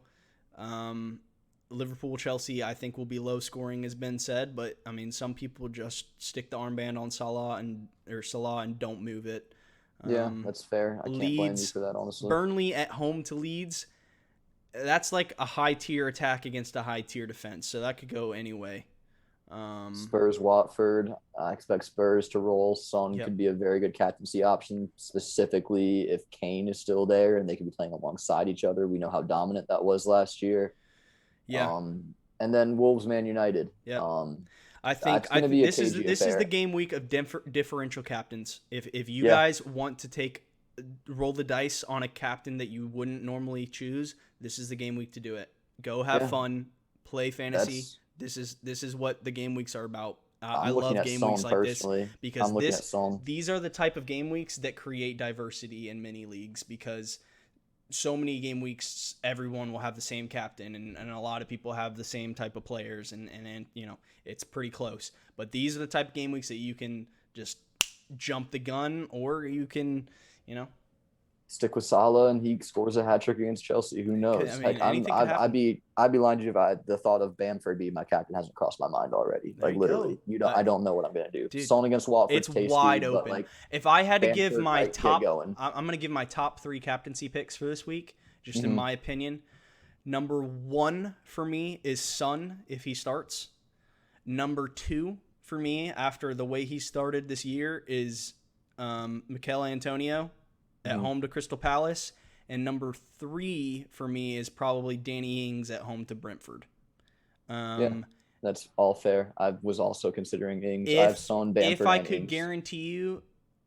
Liverpool, Chelsea, I think will be low scoring, has been said, but I mean, some people just stick the armband on Salah and don't move it. Yeah, that's fair. I can't blame you for that, honestly. Burnley at home to Leeds. That's like a high tier attack against a high tier defense, so that could go any way. Spurs, Watford. I expect Spurs to roll. Son Yep. could be a very good captaincy option, specifically if Kane is still there and they could be playing alongside each other. We know how dominant that was last year. Yeah. And then Wolves, Man United. Yeah. I think this is the game week of differential captains. If you guys want to roll the dice on a captain that you wouldn't normally choose, this is the game week to do it. Go have fun, play fantasy. This is what the game weeks are about. I love game weeks like personally. this because these are the type of game weeks that create diversity in many leagues, because so many game weeks everyone will have the same captain and a lot of people have the same type of players and it's pretty close. But these are the type of game weeks that you can just jump the gun, or you can stick with Salah and he scores a hat trick against Chelsea. Who knows? I mean, I'd be lying to you if the thought of Bamford being my captain hasn't crossed my mind already. There like literally, I don't know what I'm gonna do. Dude, Son against Watford, it's tasty, wide open. But like, if I had to Bamford, give my top, I'm gonna give my top 3 captaincy picks for this week, just in my opinion. Number 1 for me is Son if he starts. Number 2 for me, after the way he started this year, is Mikel Antonio at home to Crystal Palace. And number 3 for me is probably Danny Ings at home to Brentford. That's all fair. I was also considering Ings. I have Son, Bamford, if I and could Ings. guarantee you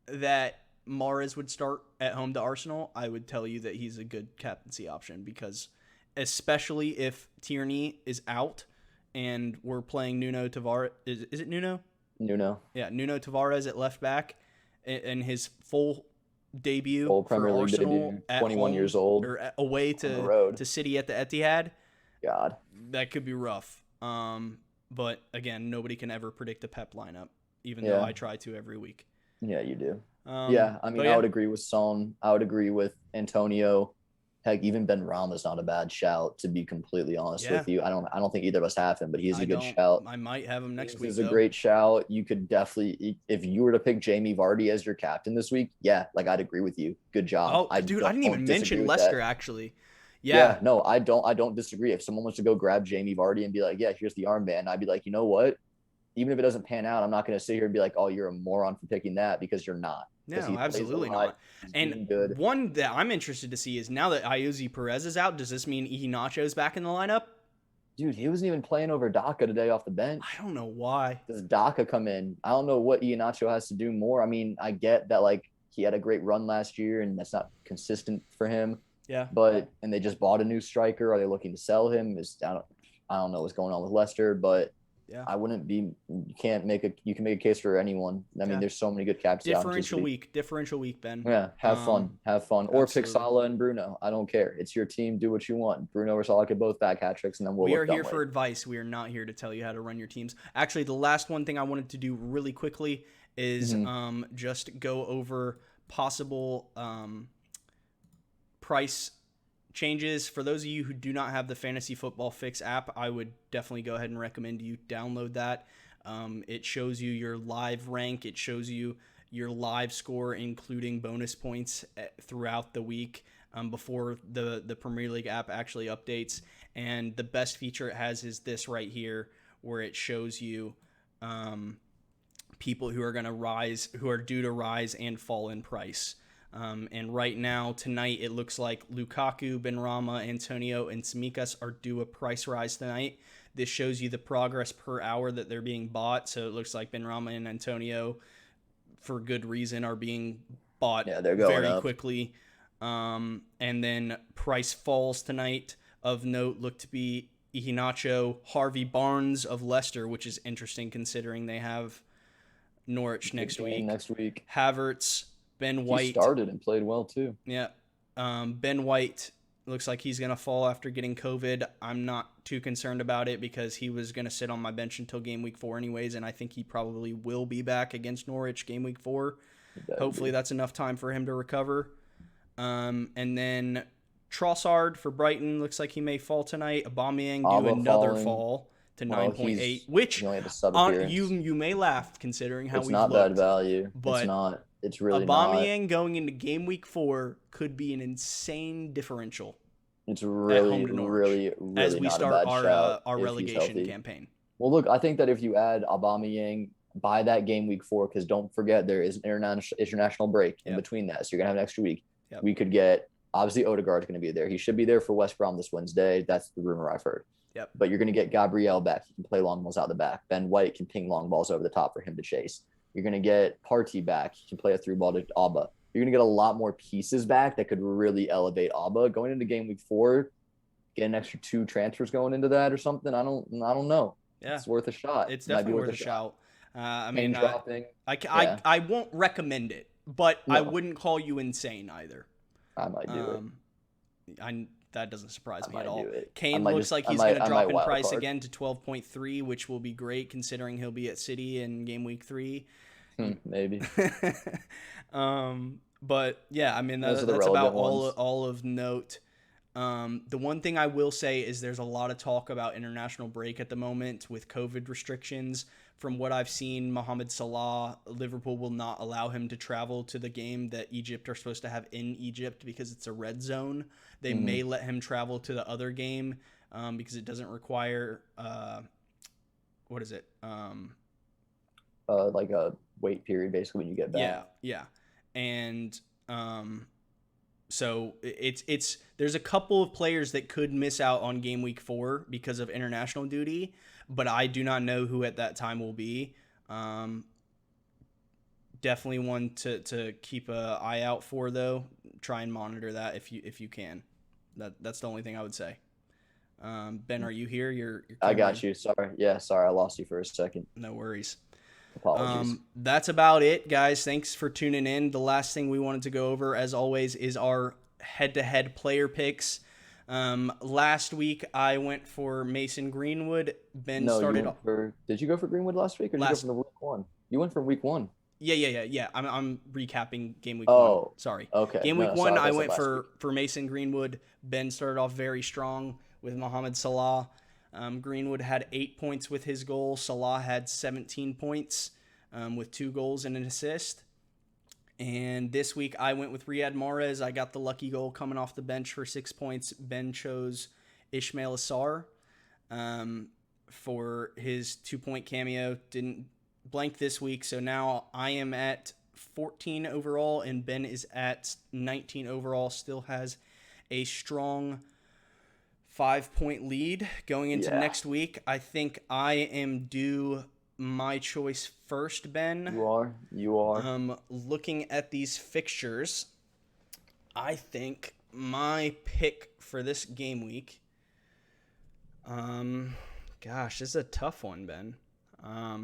that Mahrez would start at home to Arsenal, I would tell you that he's a good captaincy option, because especially if Tierney is out and we're playing Nuno Tavares. Is it Nuno? Nuno. Yeah, Nuno Tavares at left back in his full debut Full Premier for League Arsenal debut, at 21 home, years old, or away to City at the Etihad. God, that could be rough. But again, nobody can ever predict a Pep lineup, even though I try to every week. Yeah, you do. I mean, I would agree with Son. I would agree with Antonio. Heck, even Benrahma's not a bad shout, to be completely honest with you. I don't think either of us have him, but he's a good shout. I might have him next week. He's a great shout. You could definitely, if you were to pick Jamie Vardy as your captain this week, I'd agree with you. Good job. Oh, dude, I didn't even mention Leicester actually. No, I don't disagree. If someone wants to go grab Jamie Vardy and be like, yeah, here's the armband, I'd be like, you know what? Even if it doesn't pan out, I'm not going to sit here and be like, oh, you're a moron for picking that, because you're not. No, absolutely not. And one that I'm interested to see is, now that Ayoze Perez is out, does this mean Iheanacho's back in the lineup? Dude, he wasn't even playing over Daka today off the bench. I don't know why. Does Daka come in? I don't know what Iheanacho has to do more. I mean, I get that like he had a great run last year and that's not consistent for him. Yeah. But and they just bought a new striker. Are they looking to sell him? I don't know what's going on with Leicester, but yeah, I wouldn't be. You can make a case for anyone. I mean, there's so many good caps. Differential week, Ben. Yeah, have fun, or pick absolutely. Salah and Bruno. I don't care. It's your team. Do what you want. Bruno or Salah could both back hat tricks, and then we are here for advice. We are not here to tell you how to run your teams. Actually, the last one thing I wanted to do really quickly is just go over possible price changes. For those of you who do not have the Fantasy Football Fix app, I would definitely go ahead and recommend you download that. It shows you your live rank. It shows you your live score, including bonus points throughout the week before the Premier League app actually updates. And the best feature it has is this right here, where it shows you people who are going to rise, who are due to rise and fall in price. And right now, tonight, it looks like Lukaku, Benrahma, Antonio, and Tsimikas are due a price rise tonight. This shows you the progress per hour that they're being bought. So it looks like Benrahma and Antonio, for good reason, are being bought very quickly. And then price falls tonight. Of note, look to be Iheanacho, Harvey Barnes of Leicester, which is interesting considering they have Norwich next week. Havertz, Ben White. He started and played well too. Yeah. Ben White looks like he's going to fall after getting COVID. I'm not too concerned about it because he was going to sit on my bench until game week 4 anyways, and I think he probably will be back against Norwich game week 4. Hopefully that's enough time for him to recover. And then Trossard for Brighton looks like he may fall tonight. Aubameyang do another fall to 9.8, which you may laugh considering how we've looked. It's not bad value. But it's not. It's really Aubameyang going into game week 4 could be an insane differential. It's really as we start our relegation campaign. Well, look, I think that if you add Aubameyang by that game week 4, because don't forget there is an international break in between that, so you're gonna have an extra week. We could get obviously Odegaard's going to be there. He should be there for West Brom this Wednesday. That's the rumor I've heard. But you're going to get Gabriel back. He can play long balls out the back. Ben White can ping long balls over the top for him to chase. You're going to get Partey back. He can play a through ball to Auba. You're going to get a lot more pieces back that could really elevate Auba. Going into game week 4, get an extra 2 transfers going into that or something. I don't know. Yeah. It's worth a shot. It's definitely worth a shout. I mean, I won't recommend it, but I wouldn't call you insane either. I might do it. That doesn't surprise me at all. Kane looks like he's going to drop in price again to 12.3, which will be great considering he'll be at City in game week 3. Maybe. But yeah, I mean that's about all of note. The one thing I will say is there's a lot of talk about international break at the moment with COVID restrictions. From what I've seen, Mohamed Salah, Liverpool will not allow him to travel to the game that Egypt are supposed to have in Egypt because it's a red zone. They may let him travel to the other game because it doesn't require what is it? Like a wait period basically when you get back. Yeah. And so it's there's a couple of players that could miss out on game week 4 because of international duty, but I do not know who at that time will be. Definitely one to keep an eye out for though. Try and monitor that if you can. That's the only thing I would say. Ben, are you here? You're I got you. Sorry. I lost you for a second. No worries. Apologies. That's about it, guys. Thanks for tuning in. The last thing we wanted to go over, as always, is our head-to-head player picks. Last week, I went for Mason Greenwood. Ben started off. Did you go for Greenwood last week, or did you go from week 1? You went from week 1. Yeah. I'm recapping game week 1. Sorry. Okay. Game week 1, I went for Mason Greenwood. Ben started off very strong with Mohamed Salah. Greenwood had 8 points with his goal. Salah had 17 points with 2 goals and an assist. And this week I went with Riyad Mahrez. I got the lucky goal coming off the bench for 6 points. Ben chose Ismail Assar for his 2-point cameo. Didn't blank this week, so now I am at 14 overall and Ben is at 19 overall. Still has a strong 5-point lead going into next week. I think I am due my choice first, Ben. You are. Looking at these fixtures, I think my pick for this game week. Gosh, this is a tough one, Ben.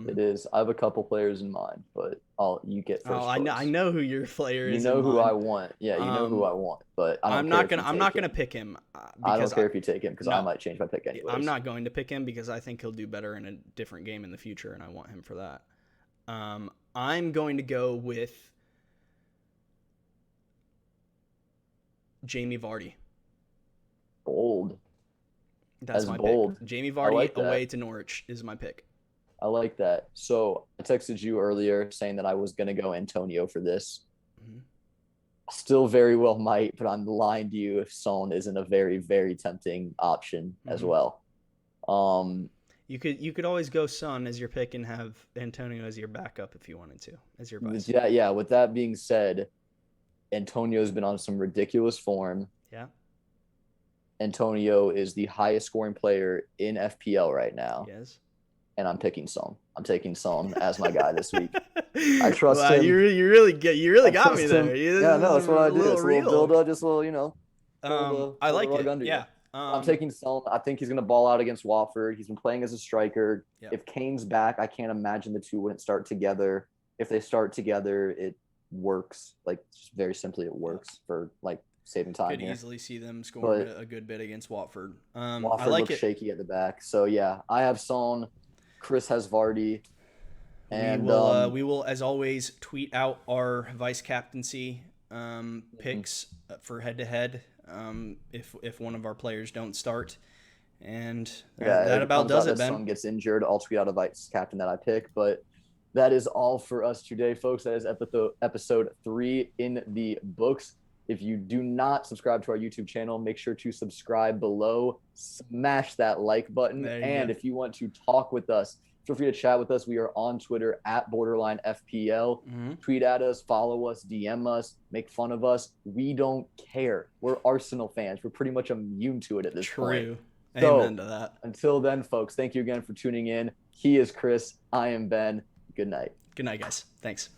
It is. I have a couple players in mind, but you get first. Oh, I know who your player is. You know who I want. Yeah, you know who I want, but I'm not gonna pick him. I don't care if you take him because I might change my pick anyways. I'm not going to pick him because I think he'll do better in a different game in the future, and I want him for that. I'm going to go with Jamie Vardy. Bold. That's my pick. Jamie Vardy away to Norwich is my pick. I like that. So I texted you earlier saying that I was going to go Antonio for this. Mm-hmm. Still very well might, but I'm lying to you if Son isn't a very, very tempting option as well. You could always go Son as your pick and have Antonio as your backup if you wanted to, as your vice. Yeah. With that being said, Antonio's been on some ridiculous form. Yeah. Antonio is the highest scoring player in FPL right now. Yes. And I'm picking Son. I'm taking Son as my guy this week. I trust him. You really got me there. Yeah, no, that's what I do. It's a little build up, just a little, I like it. Yeah. I'm taking Son. I think he's going to ball out against Watford. He's been playing as a striker. Yep. If Kane's back, I can't imagine the two wouldn't start together. If they start together, it works. Like, just very simply, it works for like saving time. Could easily see them scoring a good bit against Watford. Watford I like looks shaky at the back. So yeah, I have Son. Chris has Vardy. And we will, as always, tweet out our vice captaincy picks for head to head. If one of our players don't start, and that about does it. Ben, someone gets injured, I'll tweet out a vice captain that I pick. But that is all for us today, folks. That is episode 3 in the books. If you do not subscribe to our YouTube channel, make sure to subscribe below. Smash that like button. And if you want to talk with us, feel free to chat with us. We are on Twitter at BorderlineFPL. Tweet at us, follow us, DM us, make fun of us. We don't care. We're Arsenal fans. We're pretty much immune to it at this point. Amen to that. Until then, folks, thank you again for tuning in. He is Chris. I am Ben. Good night. Good night, guys. Thanks.